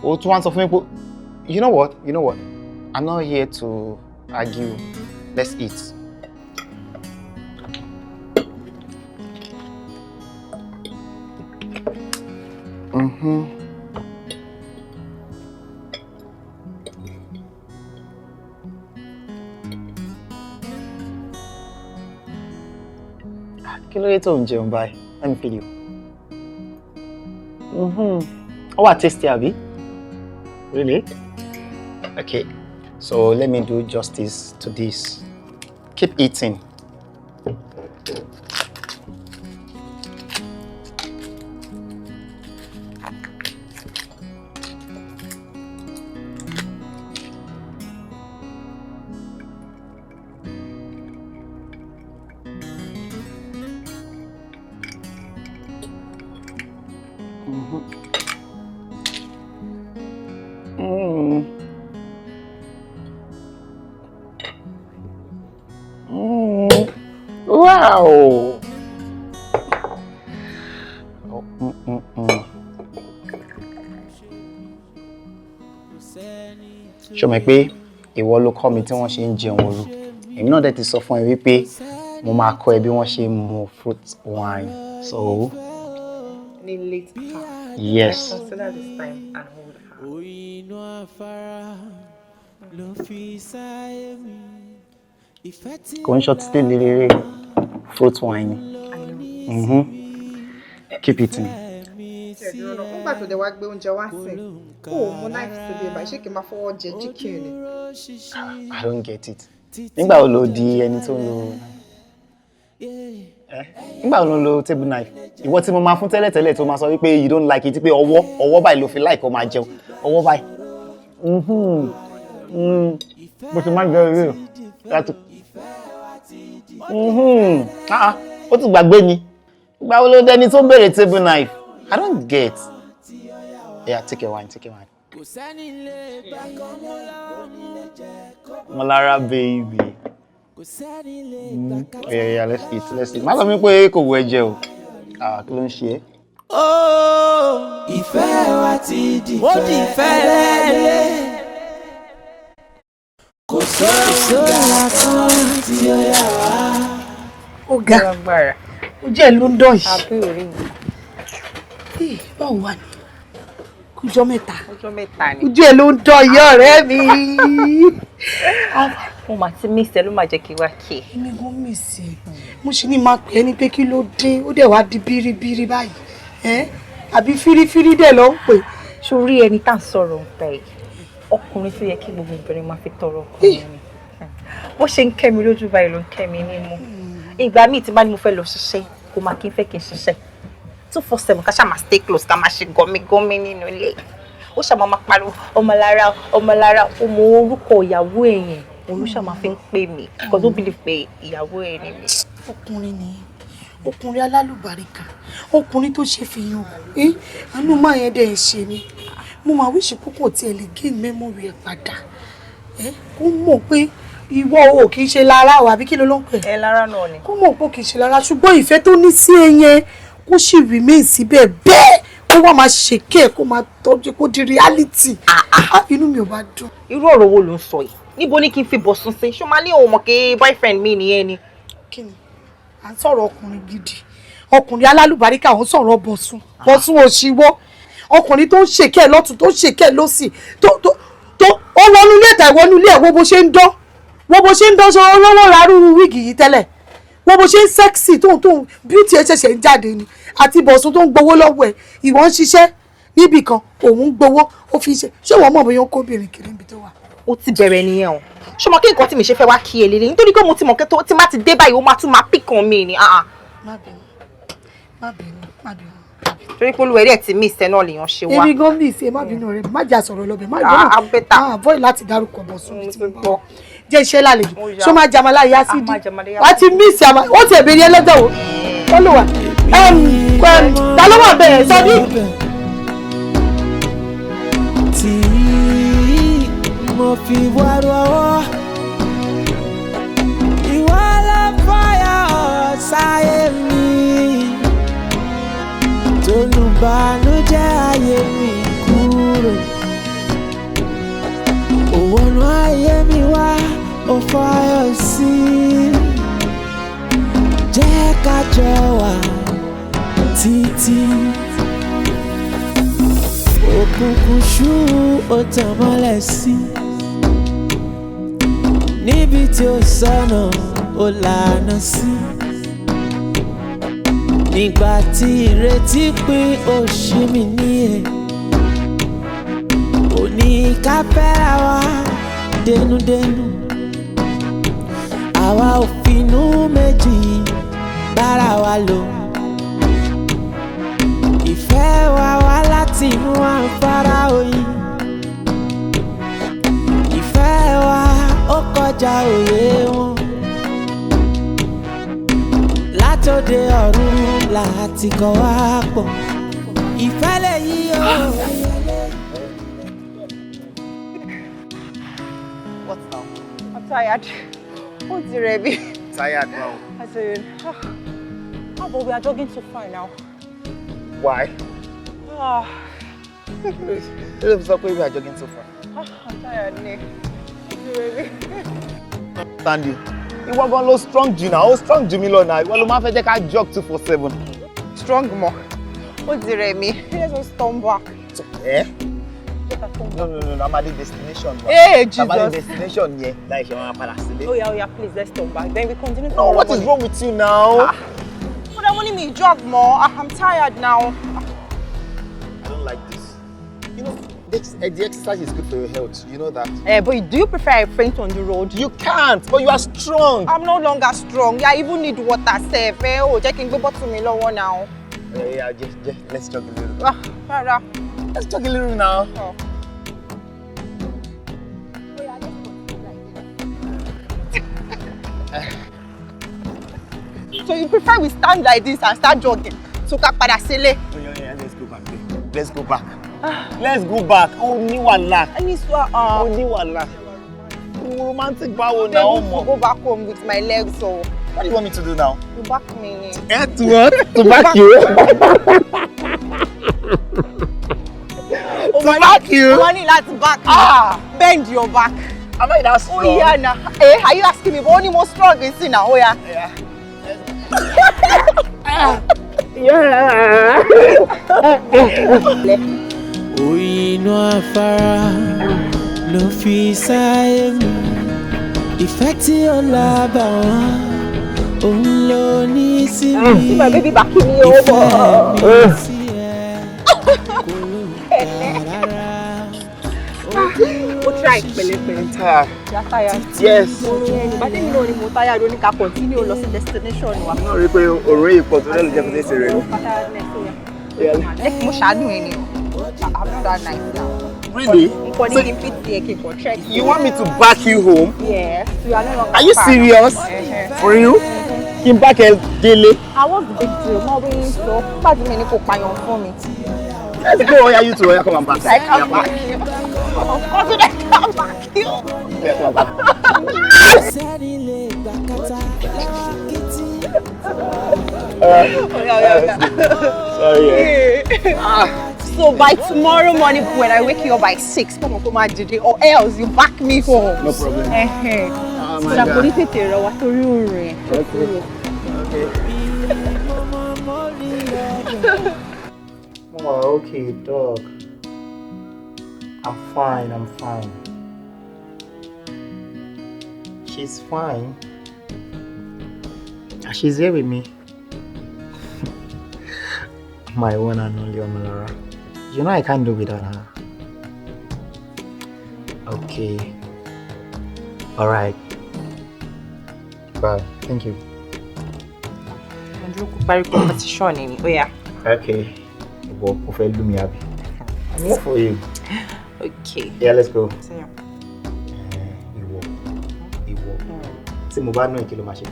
S4: Ó tún wá sọ fún mi pé you know what? I'm not here to argue. Let's eat. Kí ló dé tó ń jẹun báyìí? Let me feed you. Oh, what tasty, Abby? Really? Okay, so let me do justice to this. Keep eating. Wow! Ṣó mọ̀ pé ìwọ ló kọ́ mi tí wọ́n ṣe ń jẹun òru. Èmi náà dẹ̀ ti sọ fún ẹ wípé mo máa kọ́ ẹ bí wọ́n ṣe ń mu fruit wine. So, yes.
S12: Consider this time and hold her.
S4: Kò ń ṣọtí tí lè fruit wine. Keep eating.
S5: Nígbà tó dé wá gbé oúnjẹ wá sí, mo knife síbi ìbá ṣé kí n máa fọwọ́ jẹ chicken ni.
S4: I don't get it. Nígbà wo lo di ẹni tó ń lo nígbà wo lo ń lo table knife? Ìwọ tí mo máa fún tẹ́lẹ̀tẹ́lẹ̀ tó máa sọ wípé you don't like it pé ọwọ́ báyìí ló fi like ó máa jẹun. Ọwọ́ báyìí. Bó ti máa ń jẹ eré o. Ó ti gbàgbé ni. Ìgbà wo ló dẹni tó ń béèrè table knife? I don't get. Yeah, take your wine. Molara baby. Yeah, let's eat. Má sọ mi pé kò wọ ẹ̀jẹ̀ o. Kí ló ń ṣe é?
S1: Ìfẹ́ wa ti di ìfẹ́ lẹ́lẹ́. Kò sóòlà kan tí ó yà wá.
S6: Ó ga. Ojú ẹ̀ ló ń dán yìí.
S12: Àbúrò rí.
S6: Báwo wà ní? Kújọ́ mẹ́ta.
S12: Ni.
S6: Ojú ẹ̀ ló ń dán yìí ọ̀rẹ́ mi.
S12: Mo máa ti miss ẹ ló máa jẹ́ kí wá kí.
S6: Èmi gan miss ẹ. Mo ṣe ní máa pè é ní pé kí ló dé, ó dẹ̀ wá di bíríbírí báyìí. Àbí fírífírí dẹ̀ ló ń pè.
S12: Sórí ẹni tá à ń sọ̀rọ̀ nípa ẹ̀, ọkùnrin tó yẹ kí gbogbo obìnrin máa fi tọrọ ọkùnrin ni. Bó ṣe ń kẹ́ mi lójú báyìí ló ń kẹ́ mi nímú. Ìgbà míì tí bá ní mo fẹ́ lọ ṣiṣẹ́, kò máa kí n fẹ́ kí n ṣiṣẹ́. 247 ká ṣáà máa stay close ká máa ṣe gọmigọmi nínú ilé. Ó ṣáà máa pariwo ọmọlára ọmọ orúkọ ìyàwó ẹ̀yìn. Olúṣà máa fi ń pè mí because ó believe pé ìyàwó ẹ̀ ni mí.
S6: Ọkùnrin ni ọkùnrin alálùbáríkà, ọkùnrin tó ṣe fi yan. Àánú máa yẹn dẹ̀ ń ṣe mí. Mo máa wíṣì púpọ̀ tí ẹ lè gain memory ẹ̀ padà. Kó mọ̀ pé ìwọ ò kì í ṣe lára o àbí kí ló ló ń pè?
S12: Lára náà ni.
S6: Kó mọ̀ pé kì í ṣe lára ṣùgbọ́n ìfẹ́ tó ní sí ẹ yẹn kó sì remain síbẹ̀ bẹ́ẹ̀ kó wá máa ṣèké kó máa tọ́jú kó di reality. Inú mi ò bá dùn.
S12: Irú ọ̀rọ̀ wo ló ń sọ yìí? Níbo ni kí n fi bọ̀sùn sí? Ṣó máa ní òun mọ̀ pé boyfriend mi nìyẹn ni?
S6: Kí ni? À ń sọ̀rọ̀ ọkùnrin gidi. Ọkùnrin alálùbáríkà ò ń sọ̀rọ̀ bọ̀sùn òṣìwọ́. Ọkùnrin tó ń ṣèké lọ́tùn tó ń ṣèké lọ́sì tó
S13: tó ó wọnú ilé ẹ̀ta ìwọnú ilé ẹ̀ wo bó ṣe ń dán ṣe olówó rárú wíìgì yìí tẹ́lẹ̀ wo bó ṣe ń sẹ́ksì tóun bíútì ẹ̀ ṣẹ̀ṣẹ̀ ń jáde ni àti bọ̀sùn tó ń gbowó lọ́wọ́ ẹ̀ ìwọ ń ṣiṣẹ́ níbì kan òun ń gbowó ó fi ṣe ṣé wọ́n mọ̀ bóyá ó kóbìnrin kiri níbi tó wà.
S5: ó ti bẹ̀rẹ̀ nìyẹn o ṣọmọ kí nǹkan tí mi ṣe fẹ́ wá kí ẹ lélẹ̀ nítorí pé mo ti mọ̀ pé tí má ti dé báyìí ó máa tún máa pìkan mi ni.
S13: má bínú
S5: torí pé olúwẹ̀rí ẹ̀ ti mí ìṣẹ́ náà lèèyàn ṣe wá.
S13: èmi gan mí ìṣe má bínú rẹ má jà sọ̀rọ̀ lọ́bẹ̀ má ìgbọ́n avoid láti dárúkọ bọ̀ sórí tí mo bọ̀ jẹ́ iṣẹ́ lálejò ṣó máa jamala yá sí di wá ti mí ìṣe àmà ó ti ẹ̀bẹ̀rẹ̀ ẹlẹ́jọ́ wo olùwà ta ló wà bẹ́ẹ̀ sọ́dí.
S1: tí mo fi wá rọwọ́ ìwọ ló fọyà ọ̀sáyé mi tolùbánújẹ́ ayé mi kúrò òwònú ayé mi wá ó fọyọ̀ sí jẹ́ ká jọ wà títí òkùnkùn ṣú ó tàn mọ́lẹ̀ sí níbi tí ó sọnà ó lànà sí nígbà tí ìrètí pín òṣì mi níyẹn òní ká fẹ́ra wa dénúdénú àwa ò finú méjì bára wa lò ìfẹ́ wa wá láti inú Afara oyin ìfẹ́ wa ó kọjá òye wọn látòde ọ̀run láti kọ́ wá pọ̀ ìfẹ́ lè yí o.
S5: What now? I'm tired. What's the ready?
S4: Tired now.
S5: I said, but we are jogging too far now.
S4: Why?
S5: Oh.
S4: Let's stop we are jogging so far.
S5: I'm tired, Nick. What's the ready?
S4: Sandy, you want to strong jù now. Strong jù mí lọ now. Well, ma fẹ́ jẹ́ ká jog 247.
S5: Strong more. What's the ready? Let's just turn back.
S4: Eh? No, I'm at the destination.
S5: Hey, Jesus.
S4: I'm at the destination, yeah. Like, you want to pass.
S5: Oh, yeah, please, let's turn back. Then we continue.
S4: No, what is wrong with you now?
S5: But I want me to jog more. I'm tired now.
S4: I don't like this. You know, the exercise is good for your health. You know that.
S5: But do you prefer I faint on the road?
S4: You can't, but you are strong.
S5: I'm no longer strong. Yeah, I even need water, safe. Oh, checking go to me lower now.
S4: Yeah, just let's jog a little.
S5: Farah.
S4: Let's jog a little now.
S5: Oh. So you prefer we stand like this and start jogging? So ká padà sílé.
S4: Yeah, let's go back. Let's go back. Let's go back. Oh, ni wàhálà. Oh, ni wàhálà. Romantic báwo now,
S5: Mom. Go back home with my legs, so.
S4: What do you want me to do now?
S5: To back me.
S4: To what? To back you? To back you?
S5: Money láti back. Bend your back.
S4: Am I that strong?
S5: Oh yeah, now. Are you asking me? But only more strong is now. Oh yeah.
S4: Yeah.
S1: Oyinú Afara ló fi sáyé mi ìfẹ́ tí ó lábà wọ́n òun ló ní sí mi
S5: ìfẹ́ mi sí
S1: ẹ kò rárá.
S5: Ó try pẹ̀lẹ́pẹ̀lẹ́. You're tired?
S4: Yes.
S5: But then you know mo tired, only can continue lọ sí destination wa.
S4: No, rí pé ọ̀rọ̀ yìí pọ̀ tó lẹ́nu jẹ́ fún ẹsẹ̀ rẹ̀.
S5: Mo ṣàánú ẹ ni o. I'm not that nice now.
S4: Really?
S5: You
S4: want me to back you home?
S5: Yes. You are no longer.
S4: Are you serious? For you? Kí n back ẹ délé?
S5: I was the big deal. Mo bí so. Pàdé mi ní kò pààyàn fún mi.
S4: Let's go. Oya, you two. Oya, come and back.
S5: I come back. Of course, I come back.
S4: Yeah, come back.
S5: Sorry. So by tomorrow morning when I wake you up by 6, or else you back me home.
S4: No problem.
S5: So that police
S15: Oh, okay, dog. I'm fine.
S4: she's fine. She's here with me. My one and only Oyinlola. You know I can't do without her. Okay. Alright. Bye. Thank you. Okay. Well, I'm here for you.
S12: Okay.
S4: Yeah, let's go. See, mobile no kilo machine.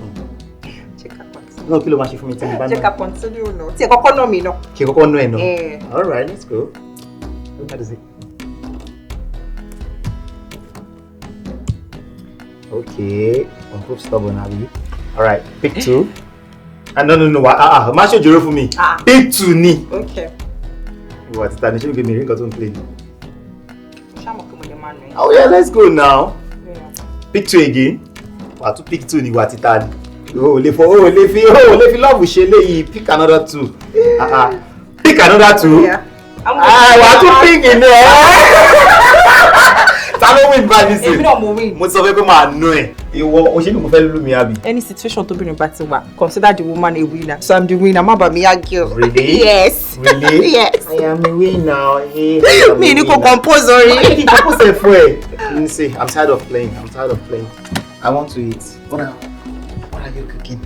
S12: Check up.
S4: No kilo machine for me.
S12: Check up on you no. Check up on me no.
S4: Check up on no. All right, let's go. What is it? Okay. Improve stubborn, Abby. All right. Pick 2. No. Match your juro for me. Pick 2 ni.
S12: Okay.
S4: What? That should give me ring to play. Oh yeah, let's go now. Yeah. Pick 2 again. What to pick 2 ni what Itali? If love we share pick another 2. Pick another 2. Yeah. What to pick in there? Talo win by this. Èmi náà mo win. Mo sọ pé ma no e. Ìwọ o ṣe ni mo fẹ́ lù mí àbí. Any situation to bring back to wa, consider the woman a winner. So I'm the winner. Ma ba mi argue. Really? Yes. Really? Yes. I am a winner. Me ni ko compose ori. Compose for e. Let me see. I'm tired of playing. I want to eat. What are you cooking?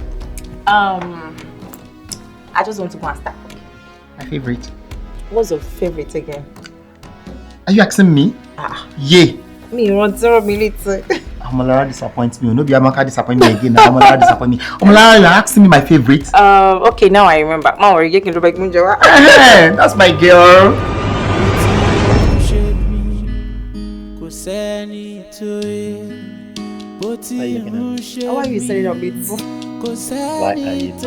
S12: I just want to go and start cooking.
S4: My favorite.
S12: What's your favorite again?
S4: Are you asking me? Yeah.
S12: Me want 0 minutes.
S4: Oyinlola disappoints me. No be Amaka disappoint me again. Oyinlola disappoint me. Oyinlola, you're asking me my favorite.
S12: Okay, now I remember. Ma worry, you can do back munjawa.
S4: That's my girl.
S12: How are you selling a bit?
S4: Why are you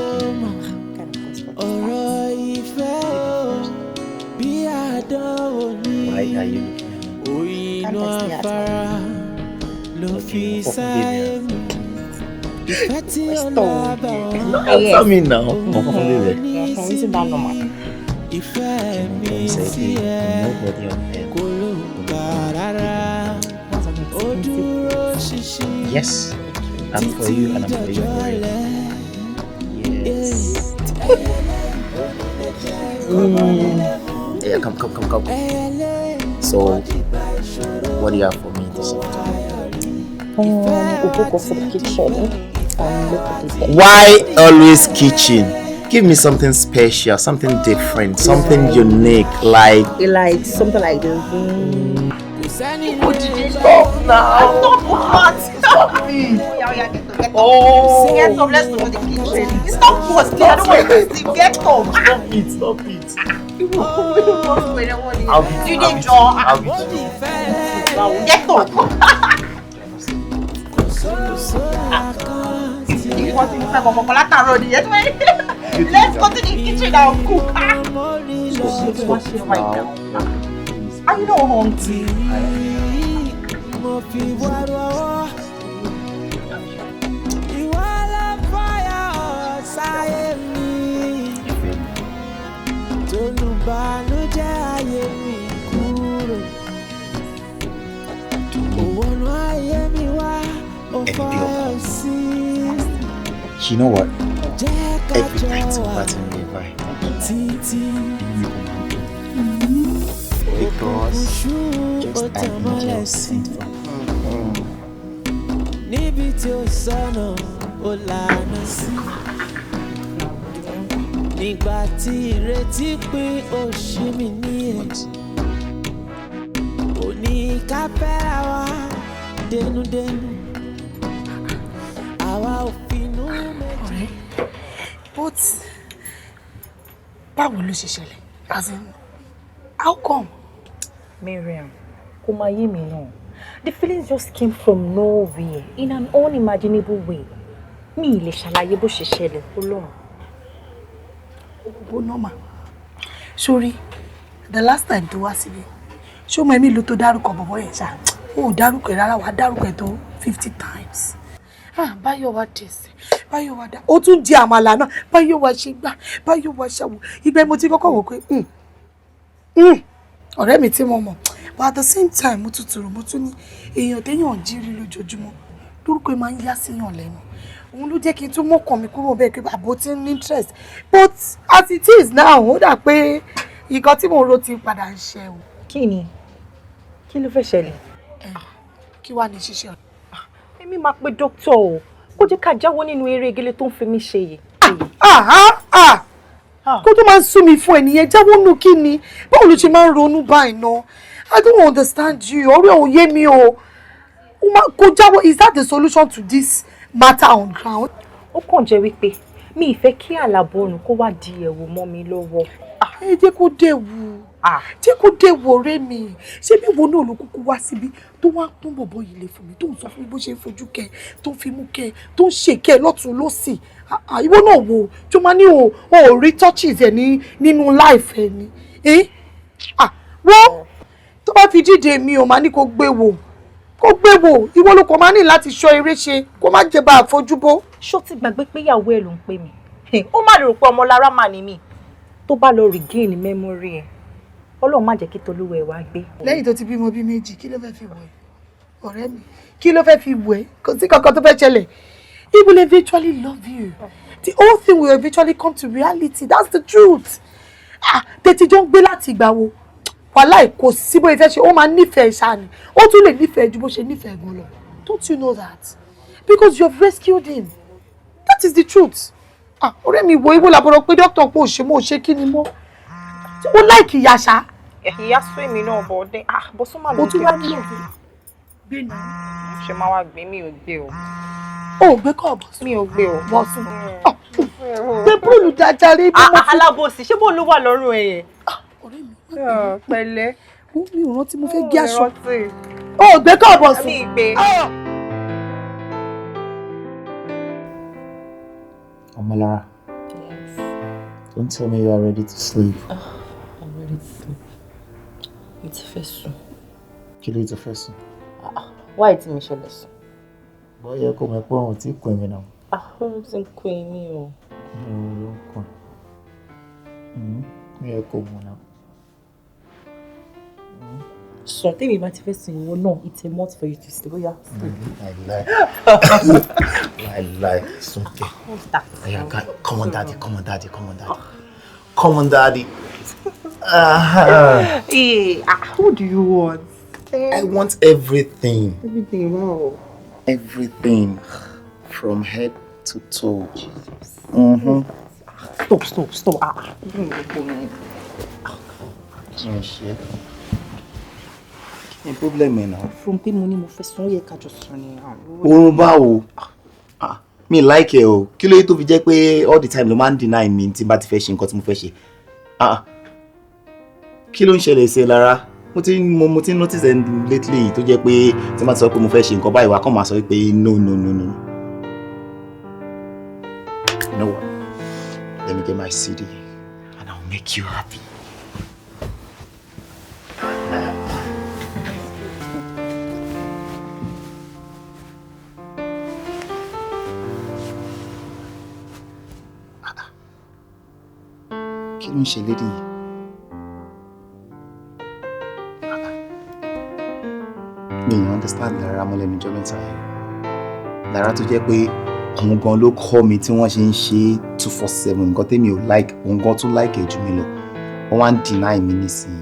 S4: Why are you Answer me now.
S12: Isn't that normal?
S4: Yes, I'm for you and I'm for you. Yes. Yeah, come. So, what do you have for me this afternoon?
S12: We'll go for the kitchen.
S4: Why always kitchen? Give me something special, something different, something unique, like
S12: something like this.
S4: What did you stop now? Stop me!
S12: Oh! Get up, let's go to the kitchen. Stop posting. I don't want to see. Get up.
S4: Stop it.
S12: I'll get up. Let's go to the kitchen and cook. Are you not hungry?
S4: You know what? Every night about me, right? Because just an angel sent from
S1: nígbà tí ìrètí pín òṣì mi níyẹn òní ká fẹ́ra wa dénúdénú àwa ò finú méjì.
S13: But báwo ló ṣe ṣẹlẹ̀? As in, how come?
S12: Miriam, kò máa yé mi náà. The feelings just came from nowhere in an unimaginable way. Mi lè ṣàlàyé bó ṣe ṣẹlẹ̀ Ọlọ́run.
S13: Ó normal. Sorry, the last time tó wá síbí, ṣó mọ èmi ló tó dárúkọ bọ̀bọ̀ yẹn ṣá. Ó dárúkọ rárá wá dárúkọ tó 50 times. Báyọ̀ wá dẹ̀sẹ̀, Báyọ̀ wá dá. Ó tún di àmàlà náà, Báyọ̀ wá ṣe gbà, Báyọ̀ wá ṣàwò. Ìgbà mo ti kọ́kọ́ wò pé ọ̀rẹ́ mi tí mo mọ̀. But at the same time, mo tún ní èèyàn téèyàn jírí lójoojúmọ́. lórúkọ ẹ máa ń yá síyàn lẹ́nu òun ló jẹ́ kí n tún mọ́kàn mi kúrò bẹ́ẹ̀ pé àbò tí ń interest but as it is now ó dà pé nǹkan tí mò ń ro ti padà ń ṣe o.
S12: kí ni kí ló fẹ́ ṣẹlẹ̀.
S13: kí wàá ní ṣíṣe ọ̀dọ́.
S12: èmi máa pe dókítà o kó jẹ́ ká jáwọ́ nínú eré egéle tó ń fi mí ṣe yìí.
S13: kó tó máa ń sú mi fún ẹnìyẹn jáwọ́ nù kí ni báwo ló ṣe máa ń ronú báyìí náà I don't understand you ọ̀rẹ́ òun yé mi o kó jáwọ́ is that the solution to this matter on ground.
S12: ó kàn jẹ́ wípé mi ì fẹ́ kí àlàbọ̀rùn kó wá di ẹ̀wù mọ́ mi lọ́wọ́.
S13: ẹ jẹ́ kó dẹ̀wù jẹ́ kó dẹ̀wù ọ̀rẹ́ mi ṣé bí wo náà ló kúkú wá síbi tó wá ń pọ́n bọ̀bọ̀ yìí lè fún mi tó ń sọ fún mi bó ṣe ń fojú kẹ tó ń fi mú kẹ tó ń ṣe kẹ lọ́tún lọ́sì ìwọ náà wò tó máa ní o rí touches ẹ̀ nínú life ẹ̀ ni wọ́n tó bá fi dídè mi ò máa ní kó gbé wò ìwọ ló kò máa ní láti ṣọ́ eré ṣe kó má jẹ́ bá a fojú bó.
S12: ṣó ti gbàgbé pé ìyàwó ẹ̀ ló ń pè mí ó má lè rò pé ọmọ lára mà ní mi tó bá lọ regain memory ẹ̀ Ọlọ́run má jẹ́ kí tolúwẹ̀ wá gbé.
S13: lẹ́yìn tó ti bímọ bí méjì kí ló fẹ́ fi wọ̀ ẹ́ ọ̀rẹ́ mi kí ló fẹ́ fi wọ̀ ẹ́ kò sí kankan tó fẹ́ ṣẹlẹ̀ he will eventually love you the whole thing will eventually come to reality that's the truth. tètè jọ ń gbé láti ìgbà wo wàláì kò sí bó ìfẹ́ ṣe ó máa nífẹ̀ẹ́ ṣáà ni ó tún lè nífẹ̀ẹ́ ju bó ṣe nífẹ̀ẹ́ gan lọ don't you know that because you have rescued him that is the truth. ọ̀rẹ́ mi wo ibo làbọ̀rọ̀ pé dókítà pé òṣè kí ni mọ́ ó láìkì ìyá ṣá.
S12: ìyá sún èmi náà bọ̀ ọ́dẹ bọ́sùn máa lọ
S13: o tún wá ní òfin gbé ní.
S12: ṣe máa wá gbé mi ò gbé o.
S13: o ò gbé kọ́ ọ̀bọ̀
S12: mi ò gbé o.
S13: bọ́sùn gbé bóòlù dáadáa rí bí mo fi.
S12: alábòsí ṣé bóòlù wà lọ́rùn ẹ̀ yẹn.
S13: ọ̀rẹ́ mi
S12: pẹ̀lẹ́.
S13: mi ò rántí mo fẹ́ gé aṣọ. o ò gbé kọ́ ọ̀bọ̀ sùn.
S12: mi ì gbé.
S15: Omolara,
S12: yes.
S15: Don't tell me you are ready to sleep.
S12: I'm ready to sleep. It's first.
S15: Kí ló ti fẹ́ sùn?
S12: Why ti mi ṣẹlẹ̀ sùn?
S15: Bóyá kò mọ̀ pé òun ti kún mi náà.
S12: Òun ti ń kún mi o.
S15: Òun ló ń kún. Ó yẹ kó mọ̀ náà.
S12: Sọ tèmi bá ti fẹ́ sùn ìwọ náà, it's a must for you to sleep. Bóyá sleep.
S15: I lie. It's okay.
S12: What's that?
S15: Come on, daddy. Come on, daddy.
S12: Hey, who do you want?
S15: I want everything.
S12: Everything, wow.
S15: Everything. From head to toe.
S12: Jesus. Stop.
S15: Oh, shit. Kí ni problem ẹ náà?
S12: From pé mo ní mo fẹ́ sùn ó yẹ ká jọ sùn ni.
S15: Oorun báwo? Mi like ẹ o. Kí ló yẹ tó fi jẹ́ pé all the time ló máa ń deny mi tí n bá ti fẹ́ ṣe nǹkan tí mo fẹ́ ṣe? Kí ló ń ṣẹlẹ̀ sí ẹ lára? Mo ti notice lately tó jẹ́ pé tí n bá ti sọ pé mo fẹ́ ṣe nǹkan báyìí wá kàn máa sọ pé no. You know what? Let me get my CD and I'll make you happy. Kí ló ń ṣe lédè yìí? Mi ò understand Lára mọ́ lẹ́nu ọjọ́ mẹ́ta yẹn. Lára tó jẹ́ pé òun gan ló kọ́ mi tí wọ́n ṣe ń ṣe 247 nǹkan tẹ́mi ò like òun gan tún like ẹ̀ jù mí lọ. Wọ́n wá ń deny mi nísìnyí.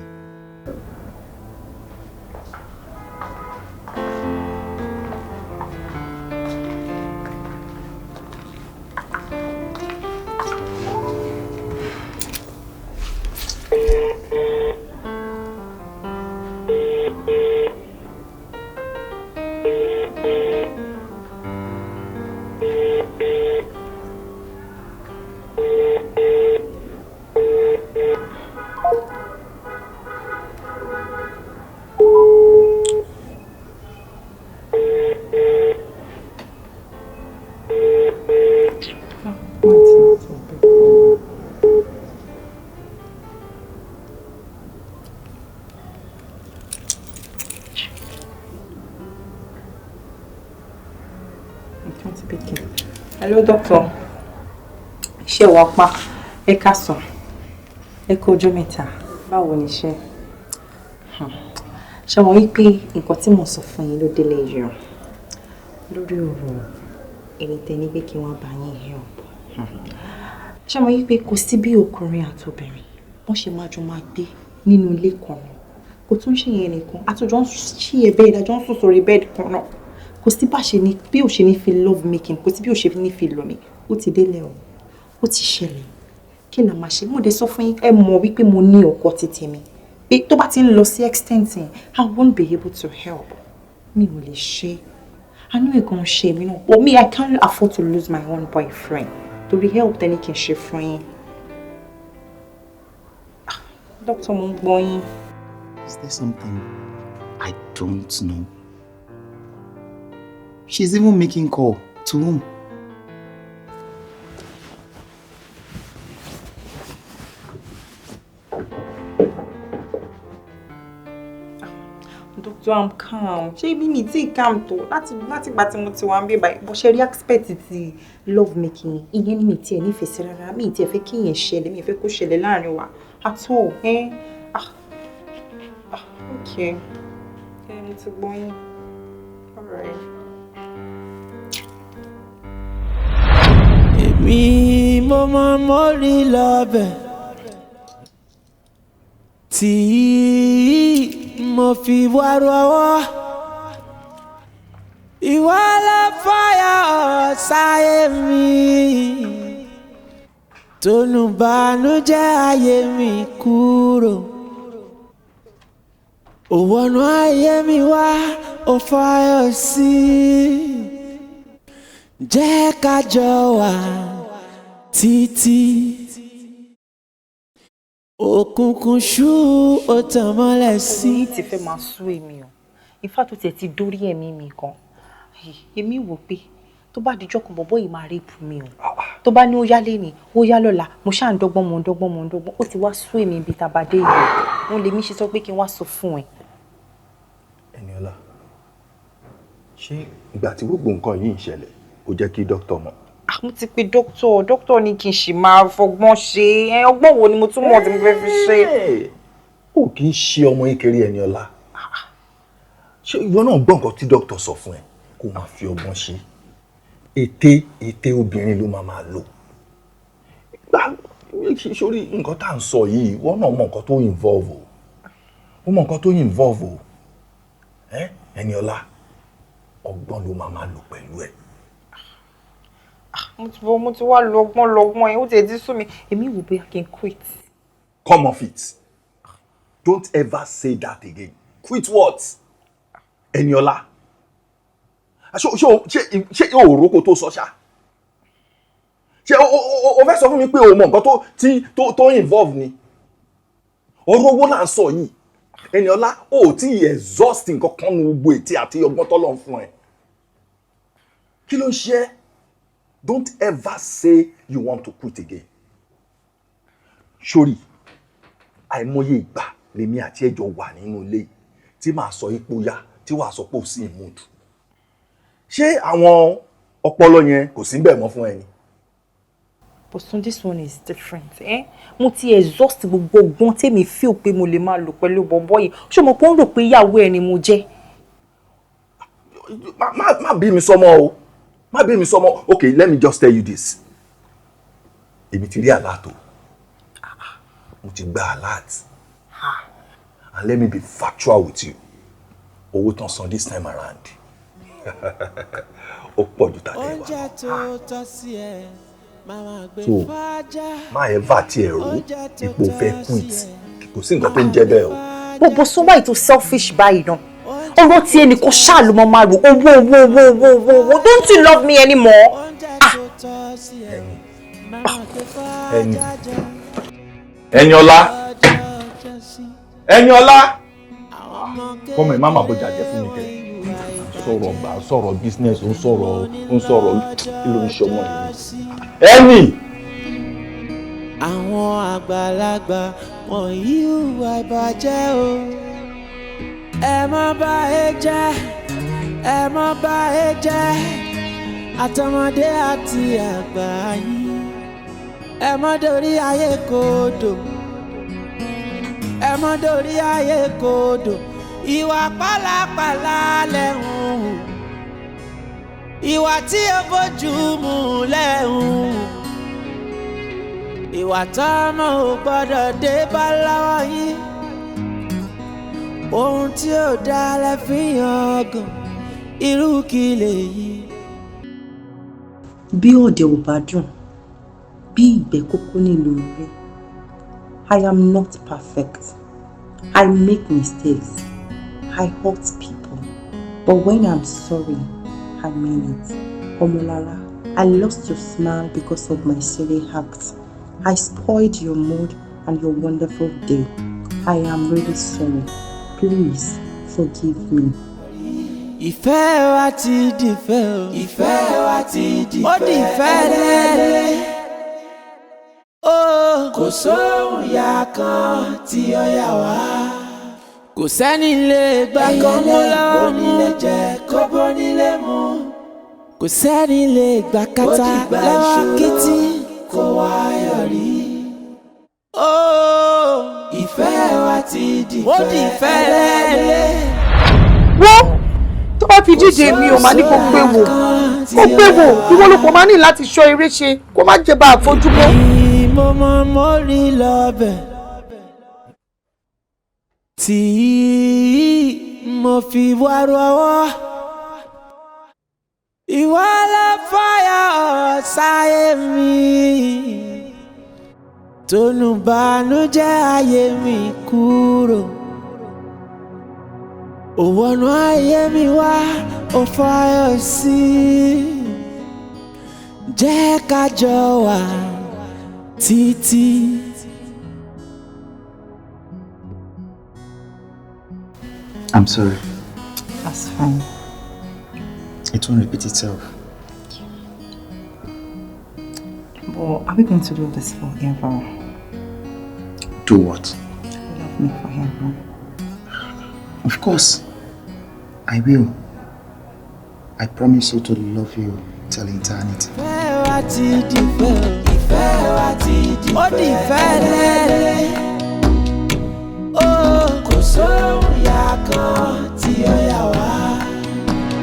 S12: Hello, doctor. Ṣé wàá pa? Ẹ káàsán. Ẹ kú ọjọ́ mẹ́ta. Báwo ni iṣẹ́? Ṣé wọ́n wí pé nǹkan tí mo sọ fún yín ló délé yìí? lórí ọ̀rọ̀ ẹni tẹ́ni pé kí wọ́n bá yín help. Ṣé mo yí pé kò sí bí ọkùnrin àti obìnrin wọ́n ṣe máa jọ máa gbé nínú ilé kan náà. Kò tún ṣe yẹn nìkan, àtúnjọ ń ṣí ẹbẹ́ ìdájọ́ ń sùn sórí bẹ́ẹ̀dì kan náà. Kò sí bí ò ṣe ní fi love making, kò sí bí ò ṣe ní fi lọ mi. Ó ti délẹ̀ o, ó ti ṣẹlẹ̀. Kí ni a máa ṣe? Mo dé sọ fún yín, ẹ mọ̀ wípé mo ní ọkọ títí mi. Pé tó bá ti ń lọ sí extent yẹn, I won't be able to help. Mi ò lè ṣe. I know it can shame, you know. But me, I can't afford to lose my own boyfriend. To be help, then he can share friend. Dr. Mungboyin.
S4: Is there something I don't know? She's even making call. To whom?
S12: Doctor, I'm calm. Ṣé bí mi tí calm tó láti gbà tí mo ti wá ń bí báyìí. Bó ṣe rí expect ti love making. Ìyẹn ni mi tí ẹ nífẹ̀ẹ́ sí rárá. Mi tí ẹ fẹ́ kí ìyẹn ṣẹlẹ̀, mi fẹ́ kó ṣẹlẹ̀ láàrin wa. At all, okay. Mo ti gbọ́ yín. All right.
S1: Èmi mo máa mórí lọ́bẹ̀ tí mo fi wá rọwọ́. Ìwọ ló fọyọ̀ sáyé mi, tó nù bànújẹ́ ayé mi kúrò. Ó wọnú ayé mi wá, ó fọyọ̀ sí. Jẹ́ ká jọ wà títí. Òkùnkùn ṣú ó tàn mọ́lẹ̀ sí.
S12: Oyin ti fẹ́ máa sú èmi o. In fact, ó tiẹ̀ ti dórí ẹ̀mí mi gan. Èmi wò pé tó bá dijọ́ kan bọ̀bọ́ yìí máa rape mi o. Tó bá ní ó yá léni, ó yá lọ́la, mo ṣáà ń dọ́gbọ́n, mo ń dọ́gbọ́n. Ó ti wá sú èmi ibi tàbádé yìí. Wọ́n lè mí ṣe sọ pé kí n wá sọ fún ẹ.
S10: Ẹniọlá, ṣé ìgbà tí gbogbo nǹkan yìí ń ṣẹlẹ̀, ó jẹ́ kí dókítà mọ̀?
S12: Mo ti pe dókítà ní kí n ṣì máa fọgbọ́n ṣe. Ọgbọ́n wo ni mo tún mọ̀ tí mo fẹ́ fi ṣe?
S10: Ó kì í ṣe ọmọ kékeré Ẹniọlá. Ṣé ìwọ náà gbọ́ nǹkan tí dókítà sọ fún ẹ? Kó máa fi ọgbọ́n ṣe. Ète obìnrin ló máa lò. Sórí nǹkan tá à ń sọ yìí, wọ́n náà mọ nǹkan tó involve o. Ó mọ nǹkan tó involve o. Ẹniọlá, ọgbọ́n ló máa lò pẹ̀lú ẹ.
S12: Mo ti wá lọ́gbọ́n yẹn, ó ti ẹ̀dí sú mi. Èmi wò bóyá kí n quit.
S10: Come off it. Don't ever say that again. Quit what? Ẹniọlá. Ṣé yóò rókò tó sọ ṣá? Ṣé o fẹ́ sọ fún mi pé o mọ nǹkan tó involve ni? Ọ̀rọ̀ owó là ń sọ yìí. Ẹniọlá, o ti exhaust nǹkan kan nu gbogbo ètè àti ọgbọ́n tọ́lọ̀ fún ẹ. Kí ló ń ṣe ẹ́? Don't ever say you want to quit again. Sori, àìmọye ìgbà lèmi àti ẹjọ́ wà nínú ilé tí màá sọ ipò ya tí wàá sọ pé ò sí ìmúdù. Ṣé àwọn ọpọlọ yẹn kò sí bẹ́ẹ̀ mọ́ fún ẹni?
S12: But so this one is different. Mo ti exhaust gbogbo ọgbọ́n tèmi feel pé mo lè máa lò pẹ̀lú bọ̀bọ́ yìí. Ṣé mo kàn rò pé ìyàwó ẹ ni mo jẹ́?
S10: Má bí mi sọmọ o. Má bí mi sọmọ. Okay, let me just tell you this. Èmi ti rí alert o. Mo ti gba alert. And let me be factual with you. Owó tán san this time around. Ó pọ̀ jù tàbí wá.
S1: Oúnjẹ tó tọ́ sí ẹ.
S10: So, má ẹ bá tiẹ̀ rò ipò fẹ́ quit. Kò sí nǹkan tó ń jẹ́ bẹ́ẹ̀ o.
S12: Bọ̀bọ̀ sọ wáyé tó selfish báyìí náà. Ọ̀rọ̀ tí ẹnìkan ṣáà ló máa rò owó. Don't you love me anymore?
S10: Ẹniọlá. Kọ́mọ ẹ̀ má máa bọ̀jà jẹ́ fún mi kẹ́. Sọ̀rọ̀ business, ó ń sọ̀rọ̀ kí ló ń ṣọmọ yìí. Ẹni.
S1: Àwọn àgbàlagbà wọn yìí hùwà ìbàjẹ́ o. Ẹ má bà ẹ jẹ́, àtọmọdé àti àgbà yìí. Ẹ má dorí ayé kodò. Ìwà pálapàla lẹ́hùn. ìwà tí ó bójú mu lẹ́hùn ìwà tọ́mọ ò gbọ́dọ̀ dé bá lọ́wọ́ yín ohun tí ò dá lẹ́ fi hàn gan irú kí lèyí.
S12: Bí òde ò bá dùn bí ìgbẹ́ kókó nílùú rí I am not perfect. I make mistakes. I hurt people. But when I'm sorry, I mean it. Omolara, I lost your smile because of my silly acts. I spoiled your mood and your wonderful day. I am really sorry. Please forgive me.
S1: Ìfẹ́ wa ti dìfẹ́ o. Ìfẹ́ wa ti dìfẹ́. Ó dìfẹ́ lẹ́lẹ́. Kò sóhun ya kan tí ó yà wá. Kò sẹ́ni lè gbà kan mú lọ́wọ́ mú. Onílé jẹ kó bónílé mú. Kò sẹ́ni lè gbà kátà lọ́wọ́ kìtì kó wá yọrí. Ìfẹ́ wa ti dìfẹ́. Ó dìfẹ́ lẹ́lẹ́.
S13: Wọ́n tó bá fi díje mi ò máa ní kó gbé wò ìwọ ló kò máa ní láti ṣọ́ eré ṣe kó má jẹ́ bá àfojúbọ́.
S1: mo rí lọ́bẹ̀ tí mo fi wá rọwọ́ ìwọ ló fàyà sáyé mi tónú bànújẹ́ ayé mi kúrò. Òwònú ayé mi wá ó fàyọ̀ sí jẹ́ ká jọ wà títí.
S10: I'm sorry.
S12: That's fine.
S10: It won't repeat itself.
S12: But are we going to do this forever?
S10: Do what?
S12: Love me forever.
S10: Of course, I will. I promise you to love you till eternity.
S1: Ìfẹ́ wa ti dìfẹ́ o. Ìfẹ́ wa ti dìfẹ́. Ó dìfẹ́ lẹ́lẹ́. Kò sóhun ya kan tí ó yà wá.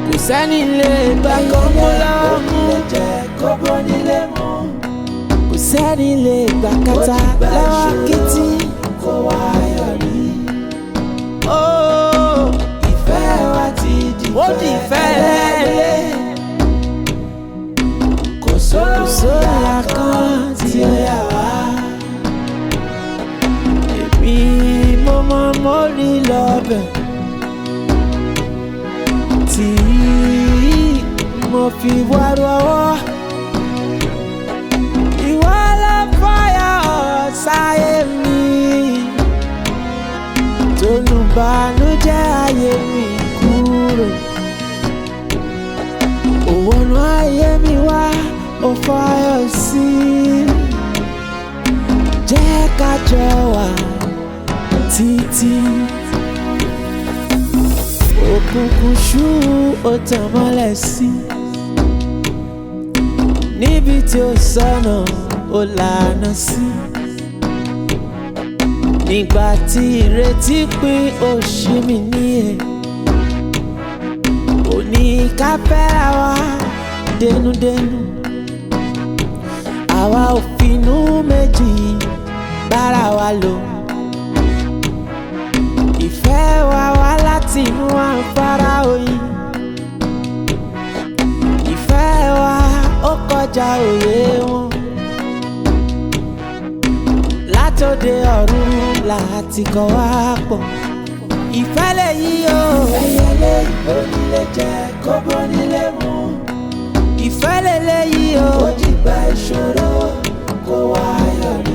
S1: Kò sẹ́ni lè gbà kan mú lọ́wọ́ mú. Onílé jẹ kó bónílé mú. Kò sẹ́ni lè gbà kátà lọ́wọ́ kìtì kó wá yọrí. Ó dìfẹ́ lẹ́lẹ́. Kò sóyà kan tí ó yà wá. Èmi mo rí lọ́bẹ̀ tí mo fi wá rọwọ́. Ìwọ ló fàyà sáyé mi tónú bànújẹ́ ayé mi kúrò. Òwònú ayé mi wá ó fàyọ̀ sí jẹ́ ká jọ wà títí. Òkùnkùn ṣú ó tàn mọ́lẹ̀ sí níbi tí ó sọnà ó lànà sí. Nígbà tí ìrètí pín òṣì mi níyẹn òní ká fẹ́ra wa dénúdénú. Àwa ò finú méjì bára wa lò. Ìfẹ́ wa wá láti inú Afara oyin. Ìfẹ́ wa ó kọjá òye wọn. Látòde ọ̀run láti kọ́ wá pọ̀. Ìfẹ́ lè yí o. Ẹyẹlé onílé jẹ kó bónílé mú. Ìfẹ́ lè yí o. Ó dìgbà ìṣòro kó wá yọrí.